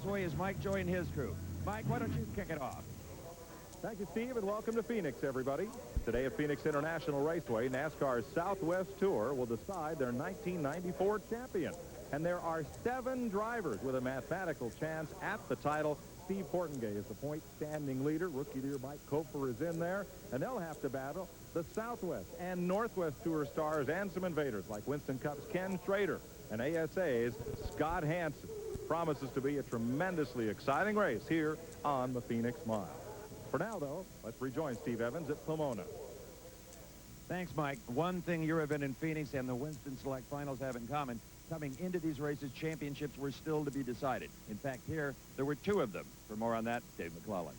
Raceway is Mike Joy and his crew. Mike, why don't you kick it off? Thank you, Steve, and welcome to Phoenix, everybody. Today at Phoenix International Raceway, NASCAR's Southwest Tour will decide their 1994 champion. And there are 7 drivers with a mathematical chance at the title. Steve Portengay is the point-standing leader. Rookie leader Mike Koepfer is in there. And they'll have to battle the Southwest and Northwest Tour stars and some invaders like Winston Cupp's Ken Schrader and ASA's Scott Hansen. Promises to be a tremendously exciting race here on the Phoenix Mile. For now, though, let's rejoin Steve Evans at Pomona. Thanks, Mike. One thing your event in Phoenix and the Winston Select Finals have in common, coming into these races, championships were still to be decided. In fact, here, there were 2 of them. For more on that, Dave McClellan.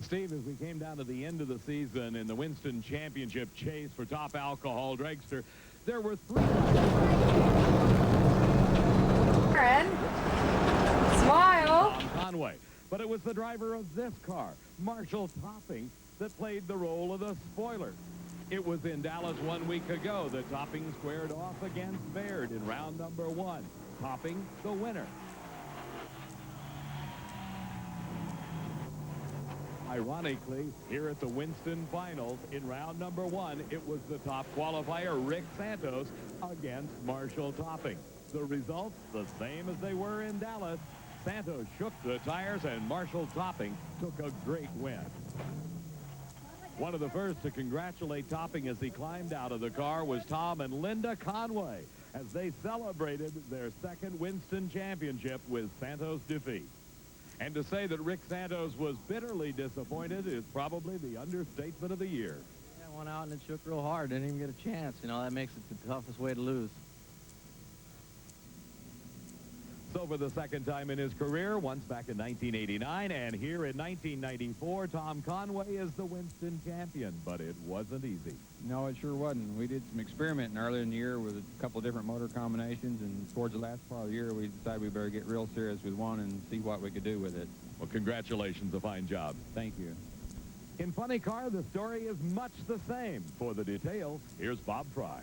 Steve, as we came down to the end of the season in the Winston Championship chase for top alcohol dragster, there were 3. Smile. Tom Conway. But it was the driver of this car, Marshall Topping, that played the role of the spoiler. It was in Dallas 1 week ago that Topping squared off against Baird in round number 1. Topping, the winner. Ironically, here at the Winston Finals, in round number 1, it was the top qualifier, Rick Santos, against Marshall Topping. The results, the same as they were in Dallas. Santos shook the tires, and Marshall Topping took a great win. One of the first to congratulate Topping as he climbed out of the car was Tom and Linda Conway as they celebrated their 2nd Winston championship with Santos' defeat. And to say that Rick Santos was bitterly disappointed is probably the understatement of the year. Yeah, went out and it shook real hard. Didn't even get a chance. You know, that makes it the toughest way to lose. So for the 2nd time in his career, once back in 1989 and here in 1994, Tom Conway is the Winston champion, but it wasn't easy. No, it sure wasn't. We did some experimenting earlier in the year with a couple of different motor combinations, and towards the last part of the year, we decided we better get real serious with one and see what we could do with it. Well, congratulations, a fine job. Thank you. In Funny Car, the story is much the same. For the details, here's Bob Fry.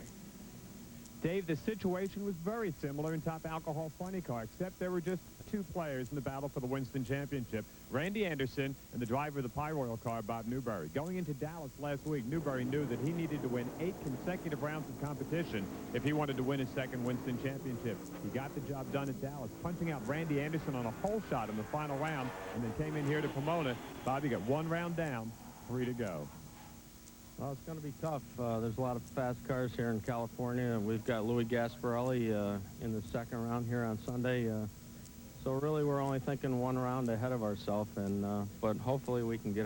Dave, the situation was very similar in Top Alcohol Funny Car, except there were just 2 players in the battle for the Winston Championship, Randy Anderson and the driver of the Pie Royal car, Bob Newberry. Going into Dallas last week, Newberry knew that he needed to win 8 consecutive rounds of competition if he wanted to win his 2nd Winston Championship. He got the job done at Dallas, punching out Randy Anderson on a hole shot in the final round, and then came in here to Pomona. Bobby got 1 round down, 3 to go. Well, it's going to be tough. There's a lot of fast cars here in California. We've got Louis Gasparelli in the 2nd round here on Sunday. So really, we're only thinking 1 round ahead of ourselves, and but hopefully we can get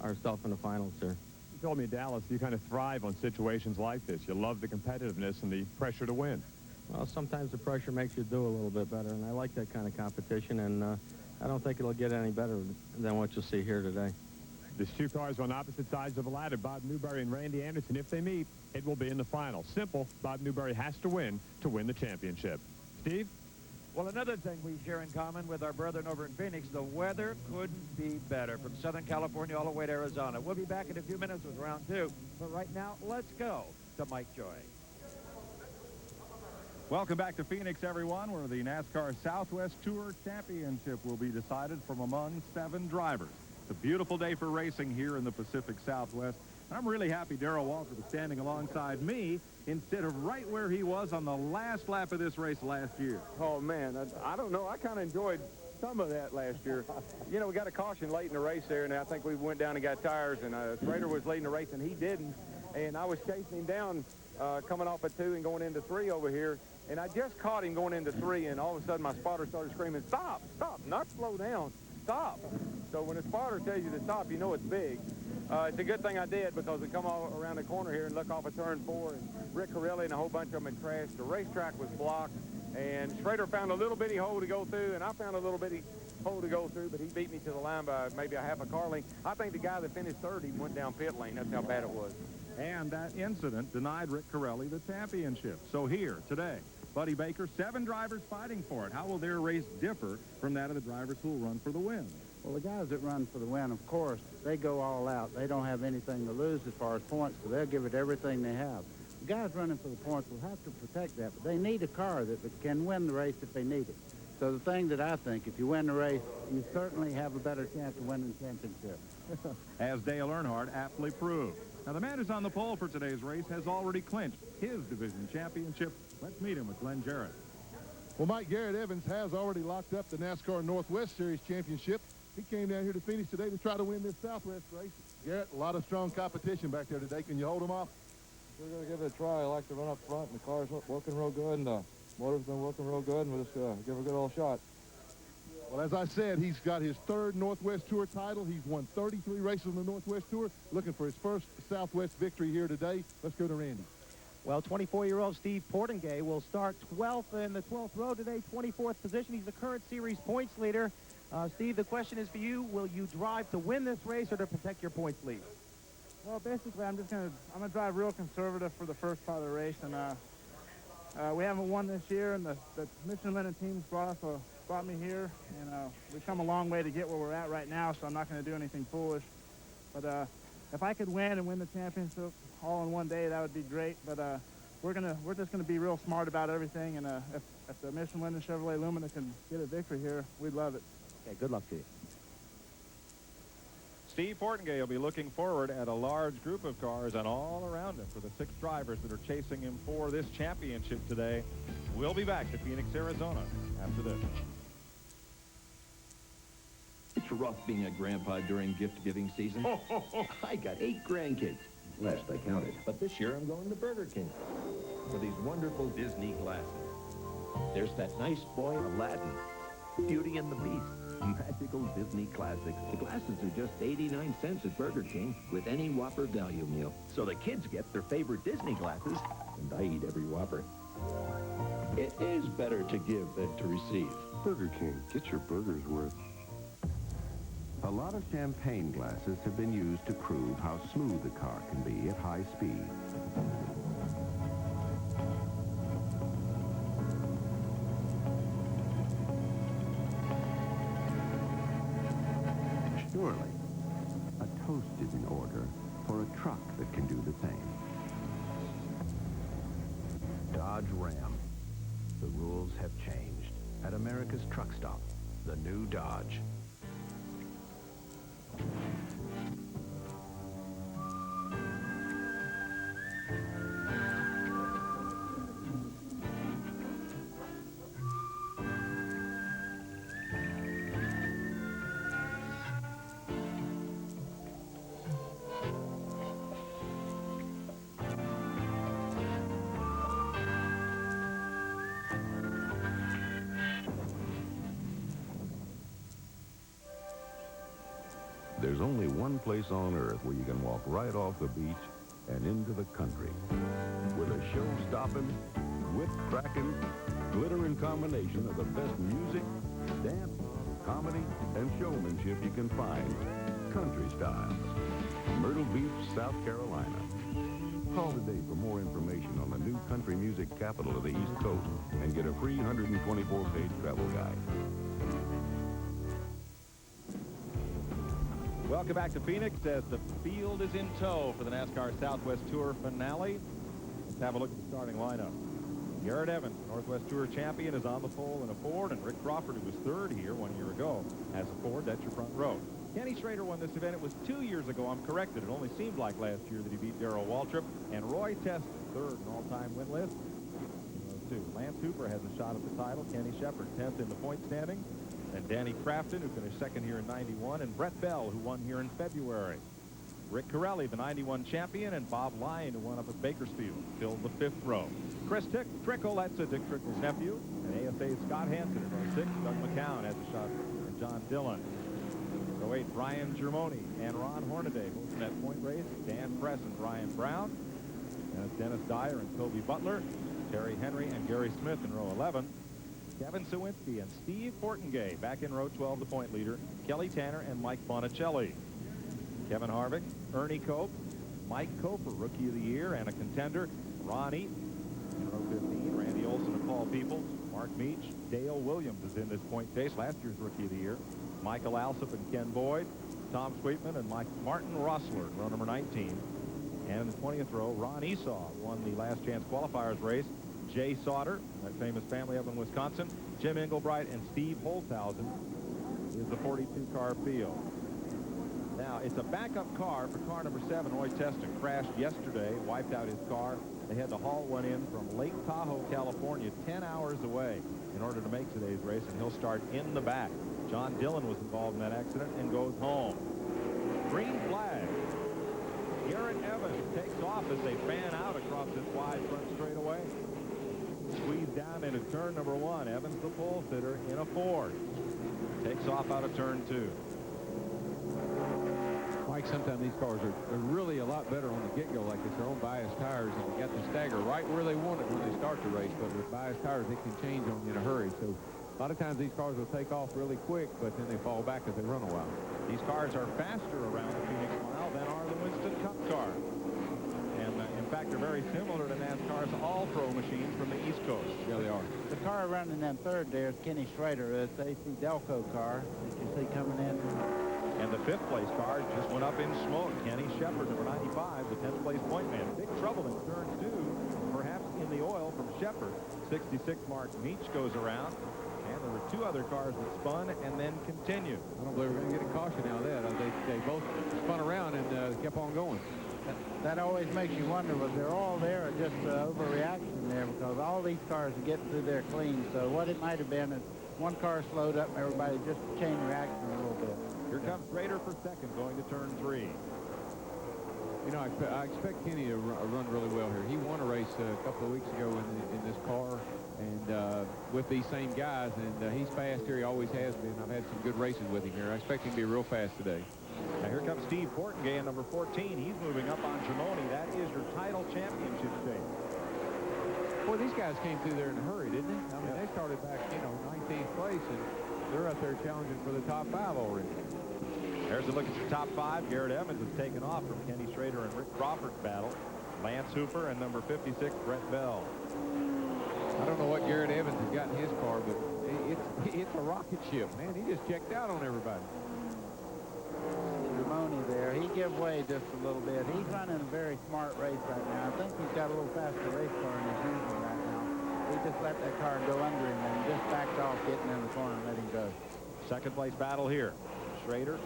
ourselves in the finals here. You told me in Dallas you kind of thrive on situations like this. You love the competitiveness and the pressure to win. Well, sometimes the pressure makes you do a little bit better, and I like that kind of competition, and I don't think it'll get any better than what you'll see here today. There's 2 cars on opposite sides of the ladder, Bob Newberry and Randy Anderson. If they meet, it will be in the final. Simple. Bob Newberry has to win the championship. Steve? Well, another thing we share in common with our brethren over in Phoenix, the weather couldn't be better from Southern California all the way to Arizona. We'll be back in a few minutes with round 2. But right now, let's go to Mike Joy. Welcome back to Phoenix, everyone, where the NASCAR Southwest Tour Championship will be decided from among 7 drivers. It's a beautiful day for racing here in the Pacific Southwest. I'm really happy Darrell Waltrip is standing alongside me instead of right where he was on the last lap of this race last year. Oh, man, I don't know. I kind of enjoyed some of that last year. You know, we got a caution late in the race there, and I think we went down and got tires, and Schrader was leading the race, and he didn't. And I was chasing him down coming off of 2 and going into 3 over here, and I just caught him going into 3, and all of a sudden my spotter started screaming, stop, stop, not slow down, stop. So when a spotter tells you to stop, you know it's big. It's a good thing I did because we come all around the corner here and look off of turn 4, and Rick Corelli and a whole bunch of them had crashed. The racetrack was blocked, and Schrader found a little bitty hole to go through, and I found a little bitty hole to go through, but he beat me to the line by maybe a half a car length. I think the guy that finished 3rd even went down pit lane. That's how bad it was. And that incident denied Rick Corelli the championship. So here, today, Buddy Baker, 7 drivers fighting for it. How will their race differ from that of the drivers who will run for the win? Well, the guys that run for the win, of course, they go all out. They don't have anything to lose as far as points, so they'll give it everything they have. The guys running for the points will have to protect that, but they need a car that can win the race if they need it. So the thing that I think, if you win the race, you certainly have a better chance of winning the championship. As Dale Earnhardt aptly proved. Now, the man who's on the pole for today's race has already clinched his division championship. Let's meet him with Glenn Jarrett. Well, Mike, Garrett Evans has already locked up the NASCAR Northwest Series championship. He came down here to Phoenix today to try to win this Southwest race. Garrett, a lot of strong competition back there today. Can you hold them off? We're going to give it a try. I like to run up front, and the car's working real good, and the motor's been working real good, and we'll just give it a good old shot. Well, as I said, he's got his third Northwest Tour title. He's won 33 races on the Northwest Tour, looking for his first Southwest victory here today. Let's go to Randy. Well, 24-year-old Steve Portingay will start 12th in the 12th row today, 24th position. He's the current series points leader. Steve, the question is for you, will you drive to win this race or to protect your points lead? Well, basically, I'm gonna drive real conservative for the first part of the race, and we haven't won this year, and the Michelin teams brought me here, and we've come a long way to get where we're at right now, so I'm not going to do anything foolish. But if I could win and win the championship all in one day, that would be great. But we're just gonna be real smart about everything, and if the Michelin and Chevrolet Lumina can get a victory here, we'd love it. Okay, good luck to you. Steve Portingay will be looking forward at a large group of cars and all around him for the 6 drivers that are chasing him for this championship today. We'll be back to Phoenix, Arizona after this. It's rough being a grandpa during gift-giving season. I got 8 grandkids. Last I counted. But this year I'm going to Burger King for these wonderful Disney glasses. There's that nice boy Aladdin, Beauty and the Beast, magical Disney classics. The glasses are just 89 cents at Burger King with any Whopper value meal. So the kids get their favorite Disney glasses, and I eat every Whopper. It is better to give than to receive. Burger King, get your burger's worth. A lot of champagne glasses have been used to prove how smooth a car can be at high speed. Surely, a toast is in order for a truck that can do the same. Dodge Ram. The rules have changed. At America's truck stop, the new Dodge. There's only one place on earth where you can walk right off the beach and into the country with a show-stopping, whip-cracking, glittering combination of the best music, dance, comedy, and showmanship you can find. Country style. Myrtle Beach, South Carolina. Call today for more information on the new country music capital of the East Coast and get a free 124-page travel guide. Welcome back to Phoenix as the field is in tow for the NASCAR Southwest Tour finale. Let's have a look at the starting lineup. Garrett Evans, Northwest Tour champion, is on the pole in a Ford, and Rick Crawford, who was third here 1 year ago, has a Ford. That's your front row. Kenny Schrader won this event. It was 2 years ago. I'm corrected. It only seemed like last year that he beat Darrell Waltrip. And Roy Teston, third in all-time win list. Lance Hooper has a shot at the title. Kenny Shepard, 10th in the point standing. And Danny Crafton, who finished second here in 91, and Brett Bell, who won here in February. Rick Corelli, the 91 champion, and Bob Lyon, who won up at Bakersfield, filled the 5th row. Chris Trickle, that's Dick Trickle's nephew, and ASA's Scott Hansen in 06. Doug McCown has a shot at John Dillon. 08, Brian Germoni and Ron Hornaday, both in that point race. Dan Press and Brian Brown. And it's Dennis Dyer and Toby Butler. Terry Henry and Gary Smith in row 11. Kevin Sawinski and Steve Portingay back in row 12, the point leader. Kelly Tanner and Mike Bonicelli. Kevin Harvick, Ernie Cope, Mike Cofer, Rookie of the Year and a contender. Ron Eaton in row 15. Randy Olson and Paul Peoples. Mark Meach. Dale Williams is in this point chase, last year's Rookie of the Year. Michael Alsop and Ken Boyd. Tom Sweetman and Martin Rossler in row number 19. And in the 20th row, Ron Esau won the last chance qualifiers race. Jay Sauter, that famous family up in Wisconsin. Jim Engelbright and Steve Holzhausen is the 42-car field. Now, it's a backup car for car number 7. Roy Testa crashed yesterday, wiped out his car. They had to haul one in from Lake Tahoe, California, 10 hours away in order to make today's race, and he'll start in the back. John Dillon was involved in that accident and goes home. Green flag. Garrett Evans takes off as they fan out across this wide front straightaway. Squeezed down into turn number 1. Evans, the pole sitter, in a Ford. Takes off out of turn 2. Mike, sometimes these cars are really a lot better on the get-go, like it's their own biased tires, and they got the stagger right where they want it when they start the race, but with biased tires, it can change on you in a hurry. So a lot of times these cars will take off really quick, but then they fall back as they run a while. These cars are faster around the Phoenix Mile than are the Winston Cup cars. And, in fact, they're very similar to NASCAR's all-pro machines from the East Coast. Yeah, they are. The car running in third there is Kenny Schrader. It's AC Delco car that you see coming in. And the 5th place car just went up in smoke. Kenny Shepard, number 95, the 10th place point man. Big trouble in turn 2, perhaps in the oil from Shepard. 66 Mark Meach goes around. And there were 2 other cars that spun and then continued. I don't believe we're going to get a caution out of that. They both spun around and kept on going. That always makes you wonder, was there all there or just overreaction there? Because all these cars are getting through there clean. So what it might have been is one car slowed up and everybody just chain reaction a little bit. Here comes Schrader for second, going to turn 3. You know, I expect Kenny to run really well here. He won a race a couple of weeks ago in this car and with these same guys, and he's fast here. He always has been. I've had some good races with him here. I expect him to be real fast today. Now here comes Steve Portengay, number 14. He's moving up on Jamoni. That is your title championship stage. Boy, these guys came through there in a hurry, didn't they? I mean, they started back, 19th place, and they're out there challenging for the top 5 already. There's a look at the top 5. Garrett Evans has taken off from Kenny Schrader and Rick Crawford's battle. Lance Hooper and number 56, Brett Bell. I don't know what Garrett Evans has got in his car, but it's a rocket ship, man. He just checked out on everybody. Ramone there, he gave way just a little bit. He's running a very smart race right now. I think he's got a little faster race car in his using right now. He just let that car go under him and just backed off getting in the corner and let him go. Second place battle here. Schrader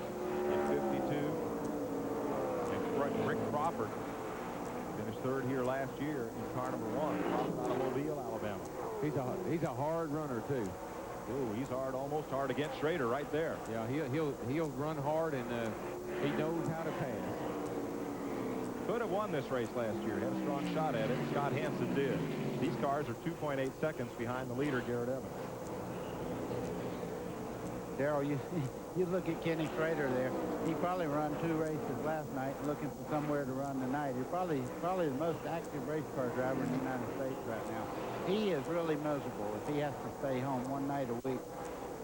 in 52. And Rick Crawford finished third here last year in car number 1 out of Mobile, Alabama. He's a hard runner too. Ooh, he's hard, almost hard against Schrader right there. Yeah, he'll run hard, and he knows how to pass. Could have won this race last year. Had a strong shot at it. Scott Hansen did. These cars are 2.8 seconds behind the leader, Garrett Evans. Darrell, you look at Kenny Schrader there. He probably run 2 races last night looking for somewhere to run tonight. He's probably the most active race car driver in the United States right now. He is really miserable if he has to stay home one night a week.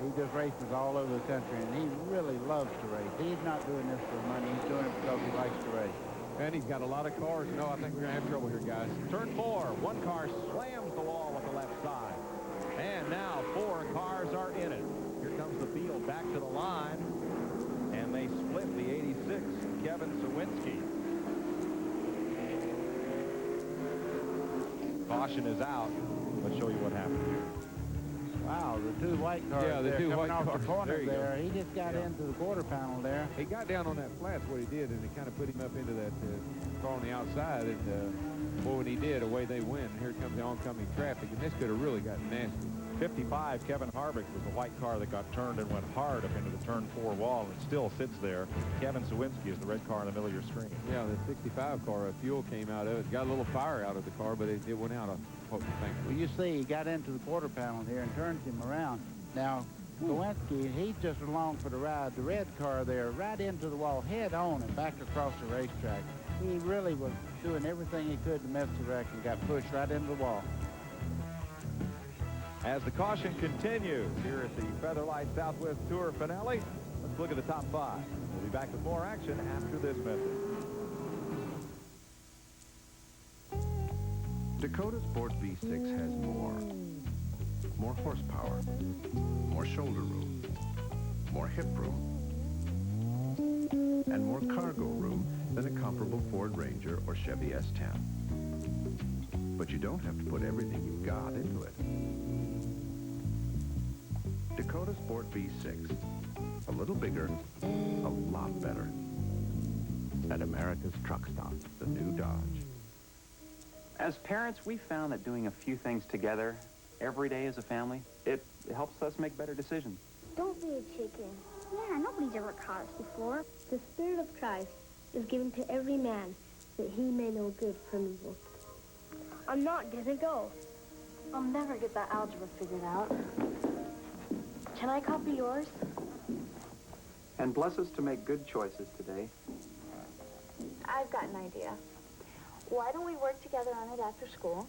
He just races all over the country, and he really loves to race. He's not doing this for money. He's doing it because he likes to race. And he's got a lot of cars. No, I think we're going to have trouble here, guys. Turn 4. One car slams the wall with the left side. And now 4 cars are in it. Here comes the field back to the line. And they split the 86, Kevin Sawinski. Caution is out. Let's show you what happened here. Wow, the 2 white cars coming off the corner there. He just got into the quarter panel there. He got down on that flat's what he did, and it kind of put him up into that car on the outside. And boy, when he did, away they went. And here comes the oncoming traffic, and this could have really gotten nasty. 55, Kevin Harvick was the white car that got turned and went hard up into the turn 4 wall and still sits there. Kevin Sawinski is the red car in the middle of your screen. Yeah, the 65 car, fuel came out of it. Got a little fire out of the car, but it went out. Well, you see, he got into the quarter panel here and turned him around. Now, Sawinski, he's just along for the ride. The red car there, right into the wall, head on and back across the racetrack. He really was doing everything he could to mess the wreck and got pushed right into the wall. As the caution continues here at the Featherlight Southwest Tour finale, let's look at the top 5. We'll be back with more action after this message. Dakota Sport V6 has more horsepower, more shoulder room, more hip room, and more cargo room than a comparable Ford Ranger or Chevy S10. but you don't have to put everything you've got into it. Dakota Sport V6. A little bigger, a lot better. At America's Truck Stop, the new Dodge. As parents, we found that doing a few things together every day as a family, it helps us make better decisions. Don't be a chicken. Yeah, nobody's ever caught us before. The Spirit of Christ is given to every man that he may know good from evil. I'm not gonna go. I'll never get that algebra figured out. Can I copy yours? And bless us to make good choices today. I've got an idea. Why don't we work together on it after school?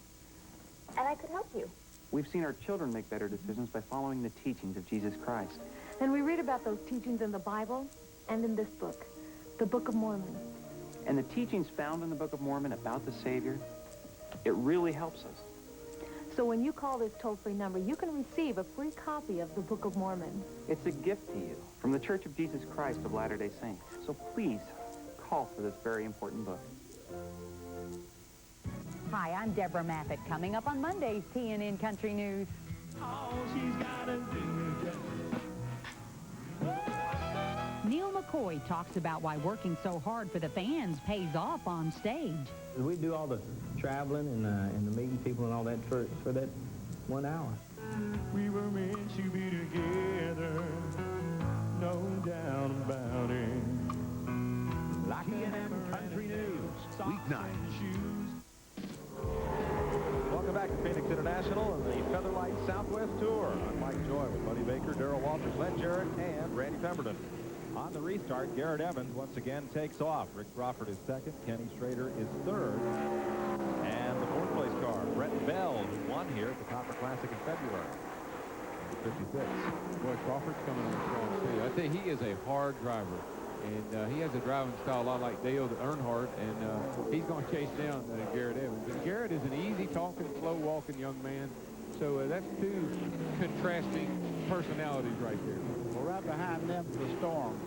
And I could help you. We've seen our children make better decisions by following the teachings of Jesus Christ. And we read about those teachings in the Bible and in this book, the Book of Mormon. And the teachings found in the Book of Mormon about the Savior, it really helps us. So when you call this toll-free number, you can receive a free copy of the Book of Mormon. It's a gift to you from the Church of Jesus Christ of Latter-day Saints. So please, call for this very important book. Hi, I'm Deborah Maffett. Coming up on Monday's TNN Country News. All she's gotta do is Neil McCoy talks about why working so hard for the fans pays off on stage. We do all the traveling and the meeting people and all that for that 1 hour. we were meant to be together, no doubt about it. TNN Country News, weeknight. Welcome back to Phoenix International and the Featherlight Southwest Tour. I'm Mike Joy with Buddy Baker, Darrell Walters, Len Jarrett, and Randy Pemberton. On the restart, Garrett Evans once again takes off. Rick Crawford is second. Kenny Schrader is third. And the fourth place car, Brett Bell, who won here at the Copper Classic in February. 56. Boy, Crawford's coming on strong, too. I think he is a hard driver. And he has a driving style a lot like Dale Earnhardt, and he's going to chase down Garrett Evans. And Garrett is an easy-talking, slow-walking young man. So that's two contrasting personalities right there. Well, right behind them's the Storm.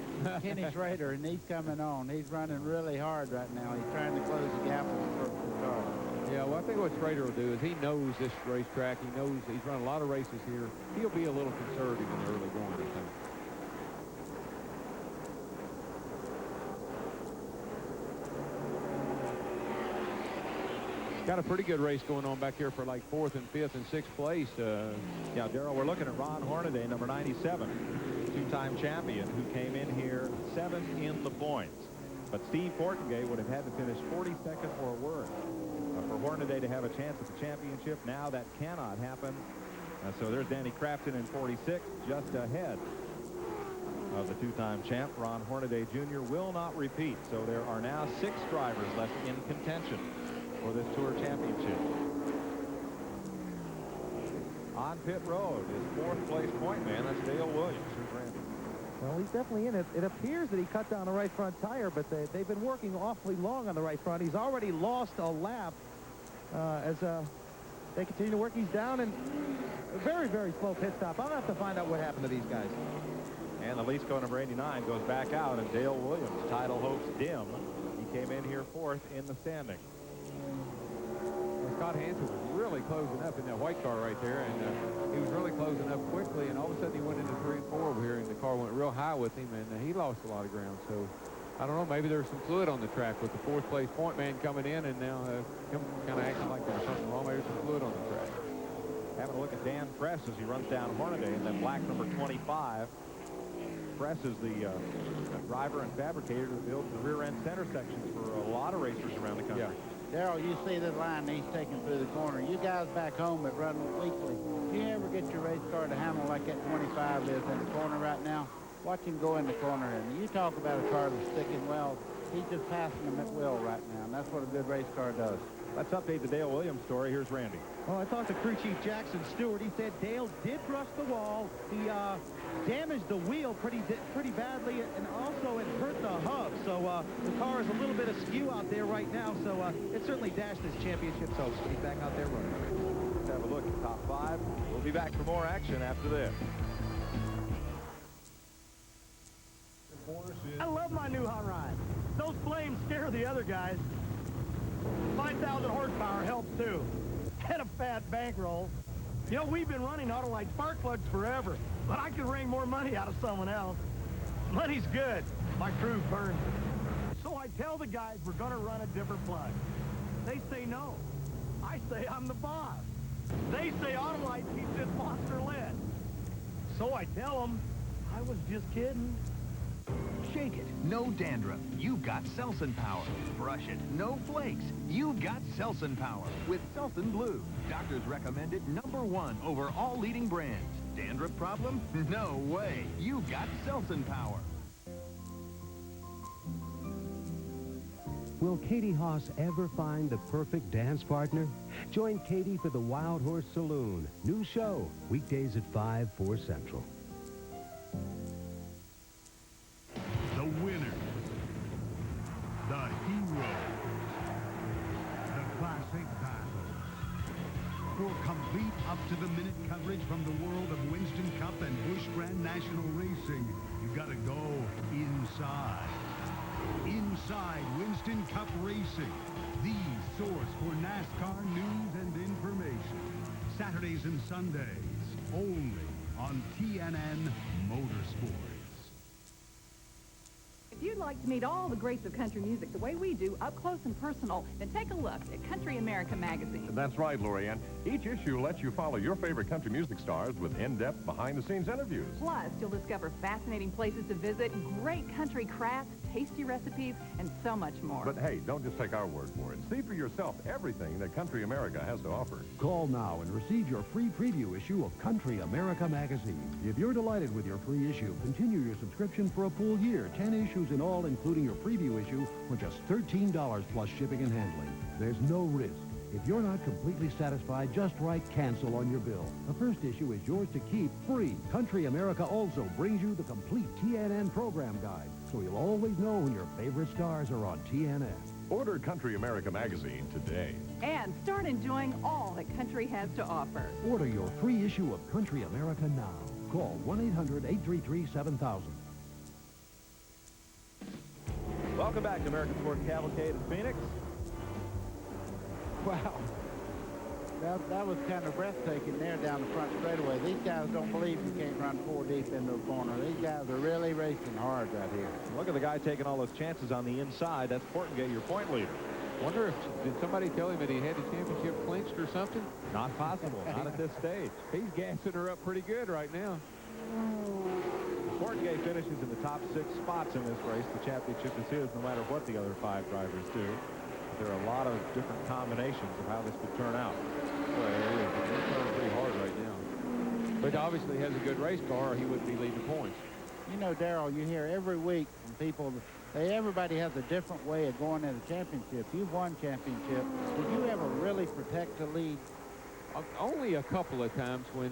Kenny Schrader, and he's coming on. He's running really hard right now. He's trying to close the gap with the first car. Yeah, well, I think what Schrader will do is he knows this racetrack. He knows he's run a lot of races here. He'll be a little conservative in the early going, I think. Got a pretty good race going on back here for like 4th and 5th and 6th place. Yeah, Darrell, we're looking at Ron Hornaday, number 97, two-time champion, who came in here 7th in the points. But Steve Portengay would have had to finish 42nd or worse. For Hornaday to have a chance at the championship, now that cannot happen. So there's Danny Crafton in 46, just ahead of the two-time champ. Ron Hornaday Jr. will not repeat. So there are now 6 drivers left in contention for this Tour Championship. On pit road is 4th place point man. That's Dale Williams. Here's Randy. Well, he's definitely in it. It appears that he cut down the right front tire, but they've been working awfully long on the right front. He's already lost a lap as they continue to work. He's down in a very, very slow pit stop. I'll have to find out what happened to these guys. And the lease car number 89 goes back out, and Dale Williams, title hopes dim. He came in here 4th in the standing. Scott Hansen was really closing up in that white car right there, and he was really closing up quickly, and all of a sudden he went into 3 and 4 over here, and the car went real high with him, and he lost a lot of ground. So I don't know, maybe there's some fluid on the track with the 4th place point man coming in, and now him kind of acting like there's something wrong. Maybe there's some fluid on the track. Having a look at Dan Press as he runs down Hornaday, and then black number 25. Press is the driver and fabricator who builds the rear end center sections for a lot of racers around the country. Yeah. Darrell, you see the line he's taking through the corner. You guys back home that run weekly, if you ever get your race car to handle like that 25 is in the corner right now, watch him go in the corner. And you talk about a car that's sticking well, he's just passing them at will right now, and that's what a good race car does. Let's update the Dale Williams story. Here's Randy. Well, I talked to crew chief Jackson Stewart. He said Dale did brush the wall. He damaged the wheel pretty badly, and also it hurt the hub. So the car is a little bit askew out there right now. So it certainly dashed his championship hopes. But he's back out there running. Let's have a look at top 5. We'll be back for more action after this. I love my new hot rod. Those flames scare the other guys. 5,000 horsepower helps too. And a fat bankroll. You know, we've been running Autolite spark plugs forever, but I could wring more money out of someone else. Money's good. My crew burns it. So I tell the guys we're going to run a different plug. They say no. I say I'm the boss. They say Autolite keeps this monster lit. So I tell them I was just kidding. Shake it, no dandruff. You've got Selsun Power. Brush it, no flakes. You've got Selsun Power with Selsun Blue. Doctors recommend it #1 over all leading brands. Dandruff problem? No way. You've got Selsun Power. Will Katie Haas ever find the perfect dance partner? Join Katie for the Wild Horse Saloon. New show, weekdays at 5, 4 Central. The winner, the hero, the classic battles. For complete up-to-the-minute coverage from the world of Winston Cup and Busch Grand National Racing, you gotta go inside. Inside Winston Cup Racing, the source for NASCAR news and information. Saturdays and Sundays, only on TNN Motorsports. If you'd like to meet all the greats of country music the way we do, up close and personal, then take a look at Country America magazine. That's right, Lorianne. Each issue lets you follow your favorite country music stars with in-depth, behind-the-scenes interviews. Plus, you'll discover fascinating places to visit, great country crafts, tasty recipes, and so much more. But hey, don't just take our word for it. See for yourself everything that Country America has to offer. Call now and receive your free preview issue of Country America magazine. If you're delighted with your free issue, continue your subscription for a full year. 10 issues in all, including your preview issue, for just $13 plus shipping and handling. There's no risk. If you're not completely satisfied, just write cancel on your bill. The first issue is yours to keep free. Country America also brings you the complete TNN program guide, so you'll always know when your favorite stars are on TNN. Order Country America magazine today. And start enjoying all that country has to offer. Order your free issue of Country America now. Call 1-800-833-7000. Welcome back to American Sports Cavalcade in Phoenix. Wow. That was kind of breathtaking there down the front straightaway. These guys don't believe you can't run 4 deep into the corner. These guys are really racing hard right here. Look at the guy taking all those chances on the inside. That's Portengate, your point leader. Wonder if, did somebody tell him that he had the championship clinched or something? Not possible. Not at this stage. He's gassing her up pretty good right now. Portengate finishes in the top 6 spots in this race. The championship is his no matter what the other 5 drivers do. There are a lot of different combinations of how this could turn out. Well, it is. He's throwing pretty hard right now. But obviously has a good race car or he wouldn't be leading points. You know, Darrell, you hear every week from people, everybody has a different way of going into championships. You've won championship. Did you ever really protect the lead? Only a couple of times when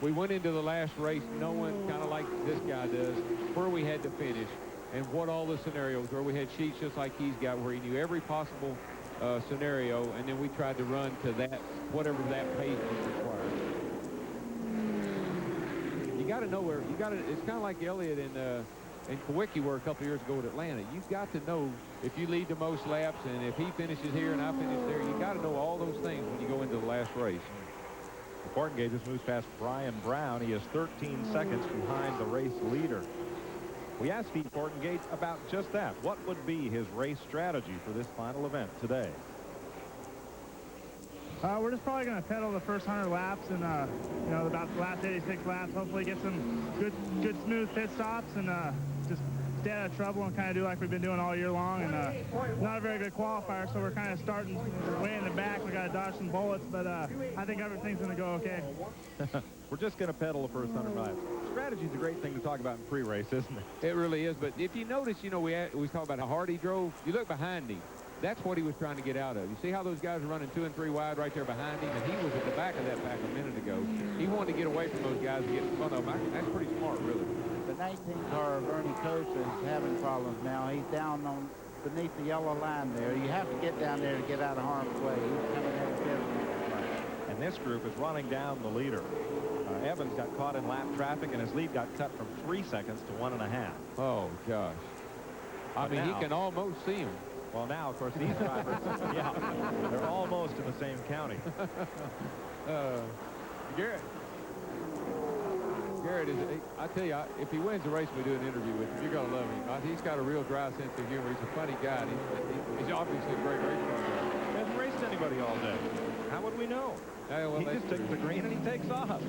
we went into the last race knowing, kind of like this guy does, where we had to finish and what all the scenarios were. We had sheets just like he's got where he knew every possible scenario, and then we tried to run to that, whatever that pace was required. You got to know where, it's kind of like Elliott in Kawicki were a couple years ago at Atlanta. You've got to know if you lead the most laps and if he finishes here and I finish there, you got to know all those things when you go into the last race. Portengate just moves past Brian Brown. He is 13 seconds behind the race leader. We asked Steve Portengate about just that. What would be his race strategy for this final event today? We're just probably going to pedal the first 100 laps and, you know, about the last 86 laps, hopefully get some good smooth pit stops and just stay out of trouble and kind of do like we've been doing all year long. And not a very good qualifier, so we're kind of starting way in the back. We got to dodge some bullets, but I think everything's going to go okay. We're just going to pedal the first 100 laps. Strategy's a great thing to talk about in pre-race, isn't it? It really is, but if you notice, you know, we talk about how hard he drove. You look behind him. That's what he was trying to get out of. You see how those guys are running 2 and 3 wide right there behind him, and he was at the back of that pack a minute ago. He wanted to get away from those guys and get in front of them. That's pretty smart, really. The 19 car of Ernie Coates is having problems now. He's down on beneath the yellow line there. You have to get down there to get out of harm's way. He's coming in a bit. And this group is running down the leader. Evans got caught in lap traffic, and his lead got cut from 3 seconds to 1.5. Oh, gosh. I mean, he can almost see him. Well, now, of course, these drivers, yeah, they're almost in the same county. Garrett is, I tell you, if he wins the race, we do an interview with him. You're going to love him. He's got a real dry sense of humor. He's a funny guy. And he's obviously a great race car driver. He hasn't raced anybody all day. How would we know? Well, he just takes the green and he takes off.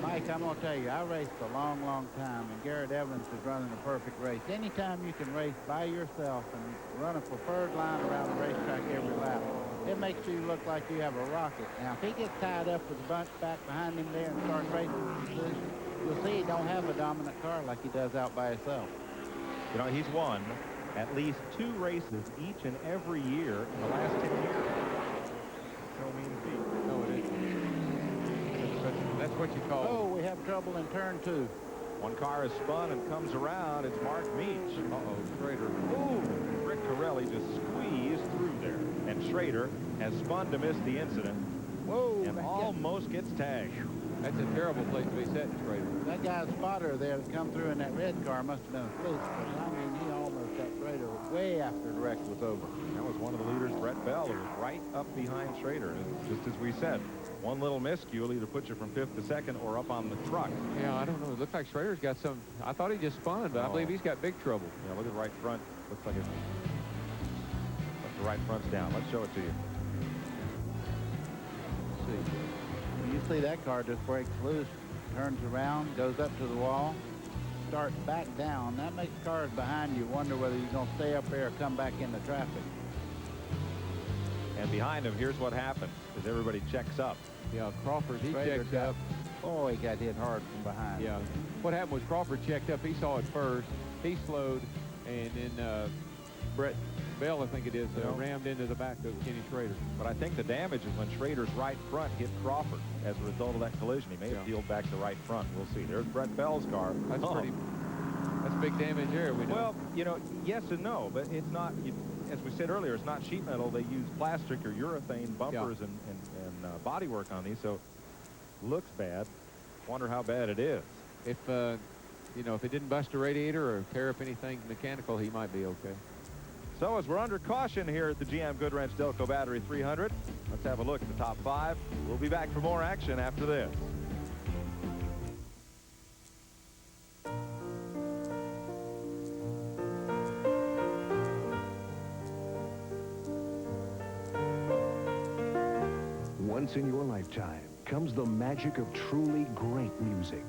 Mike, I'm going to tell you, I raced a long, long time, and Garrett Evans is running a perfect race. Anytime you can race by yourself and run a preferred line around the racetrack every lap, it makes you look like you have a rocket. Now, if he gets tied up with a bunch back behind him there and starts racing position, you'll see he don't have a dominant car like he does out by himself. You know, he's won at least 2 races each and every year in the last 10 years. No mean feat. No, it isn't. That's what you call. Oh, we have trouble in turn 2. One car is spun and comes around. It's Mark Meach. Uh-oh, Schrader. Ooh, Rick Corelli just squeezed through there. And Schrader has spun to miss the incident. Whoa. And almost gets tagged. That's a terrible place to be setting, Schrader. That guy's spotter there that come through in that red car must have been a fluke. But I mean, he almost got Schrader way after the wreck was over. That was one of the leaders, Brett Bell, who was right up behind Schrader. And just as we said, one little miscue will either put you from 5th to 2nd or up on the truck. Yeah, I don't know. It looks like Schrader's got some. I thought he just spun, but I believe he's got big trouble. Yeah, look at the right front. Looks like it's. The right front's down. Let's show it to you. Let's see. When you see that car just breaks loose, turns around, goes up to the wall, starts back down. That makes cars behind you wonder whether you're going to stay up there or come back into traffic. And behind him, here's what happened, as everybody checks up. Yeah, Crawford, he Schrader checked up. Oh, he got hit hard from behind. Yeah. What happened was Crawford checked up. He saw it first. He slowed, and then Brett Bell, I think it is, rammed into the back of Kenny Schrader. But I think the damage is when Schrader's right front hit Crawford as a result of that collision. He may have peeled back the right front. We'll see. There's Brett Bell's car. That's big damage there, we know. Well, you know, yes and no, but it's not, as we said earlier, it's not sheet metal. They use plastic or urethane bumpers and body work on these, so looks bad. Wonder how bad it is. If, you know, if it didn't bust a radiator or tear up anything mechanical, he might be okay. So as we're under caution here at the GM Goodwrench Delco Battery 300, let's have a look at the top 5. We'll be back for more action after this. Once in your lifetime comes the magic of truly great music.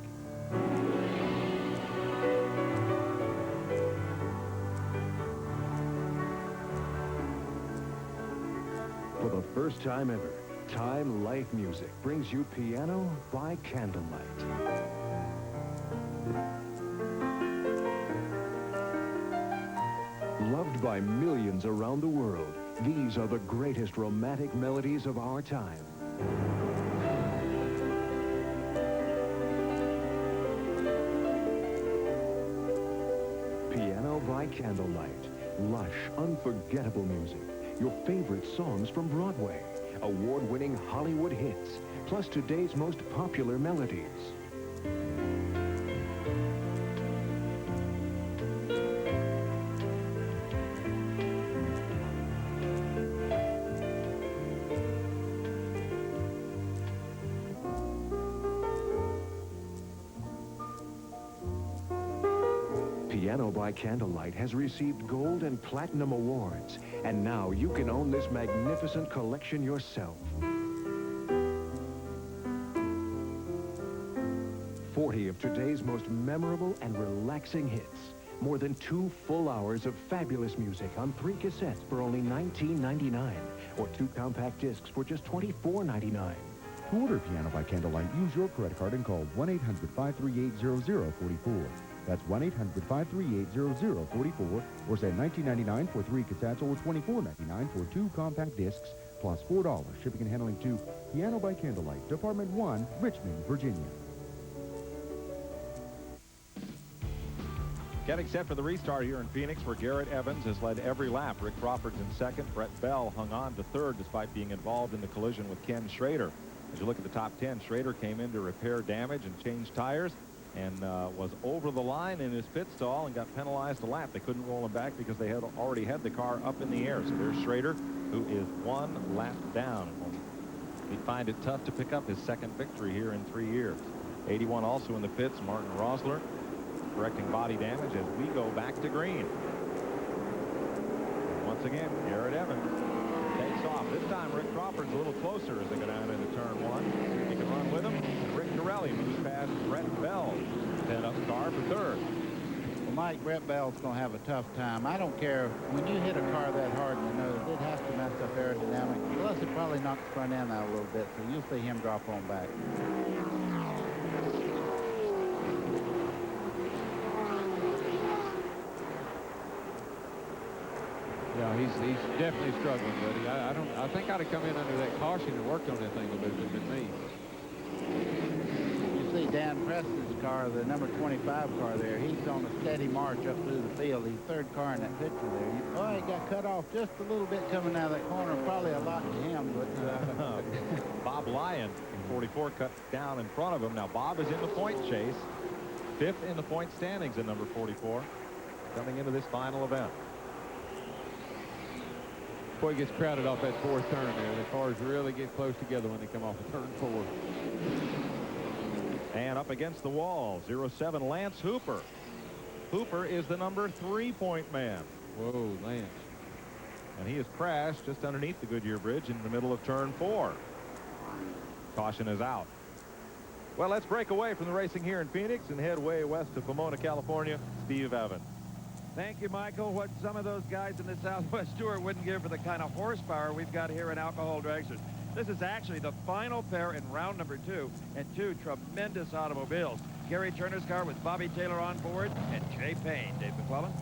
For the first time ever, Time Life Music brings you Piano by Candlelight. Loved by millions around the world, these are the greatest romantic melodies of our time. Piano by Candlelight. Lush, unforgettable music. Your favorite songs from Broadway. Award-winning Hollywood hits. Plus today's most popular melodies. Piano by Candlelight has received gold and platinum awards, and now you can own this magnificent collection yourself. 40 of today's most memorable and relaxing hits. More than 2 full hours of fabulous music on 3 cassettes for only $19.99, or 2 compact discs for just $24.99. To order Piano by Candlelight, use your credit card and call 1-800-538-0044. That's 1-800-538-0044, or send $19.99 for 3 cassettes or $24.99 for 2 compact discs, plus $4 shipping and handling to Piano by Candlelight, Department 1, Richmond, Virginia. Getting set for the restart here in Phoenix, where Garrett Evans has led every lap. Rick Crawford's in second. Brett Bell hung on to third despite being involved in the collision with Ken Schrader. As you look at the top 10, Schrader came in to repair damage and change tires. and was over the line in his pit stall and got penalized a lap. They couldn't roll him back because they had already had the car up in the air. So there's Schrader, who is 1 lap down. He'd find it tough to pick up his second victory here in 3 years. 81 also in the pits, Martin Rosler, correcting body damage as we go back to green. And once again, Garrett Evans takes off. This time Rick Crawford's a little closer as they go down into turn 1. He can run with him. Rick Torelli moves past Brett Bell. Then up car for third. Well, Mike, Brett Bell's going to have a tough time. I don't care. When you hit a car that hard in the nose, it has to mess up aerodynamics. Plus, it probably knocks the front end out a little bit, so you'll see him drop on back. Yeah, he's definitely struggling, buddy. I think I'd have come in under that caution and worked on that thing a little bit than me. You see Dan Preston's car, the number 25 car there, he's on a steady march up through the field. He's third car in that picture there. Oh, he got cut off just a little bit coming out of that corner. Probably a lot to him, but... Bob Lyon in 44 cut down in front of him. Now Bob is in the point chase. 5th in the point standings at number 44. Coming into this final event. Boy, gets crowded off that 4th turn there. The cars really get close together when they come off of turn 4. And up against the wall, 07 Lance Hooper. Hooper is the number 3-point man. Whoa, Lance. And he has crashed just underneath the Goodyear Bridge in the middle of turn 4. Caution is out. Well, let's break away from the racing here in Phoenix and head way west to Pomona, California. Steve Evans. Thank you, Michael. What some of those guys in the Southwest Tour wouldn't give for the kind of horsepower we've got here in Alcohol Dragsters. This is actually the final pair in round number 2, and 2 tremendous automobiles. Gary Turner's car with Bobby Taylor on board, and Jay Payne. Dave McClellan.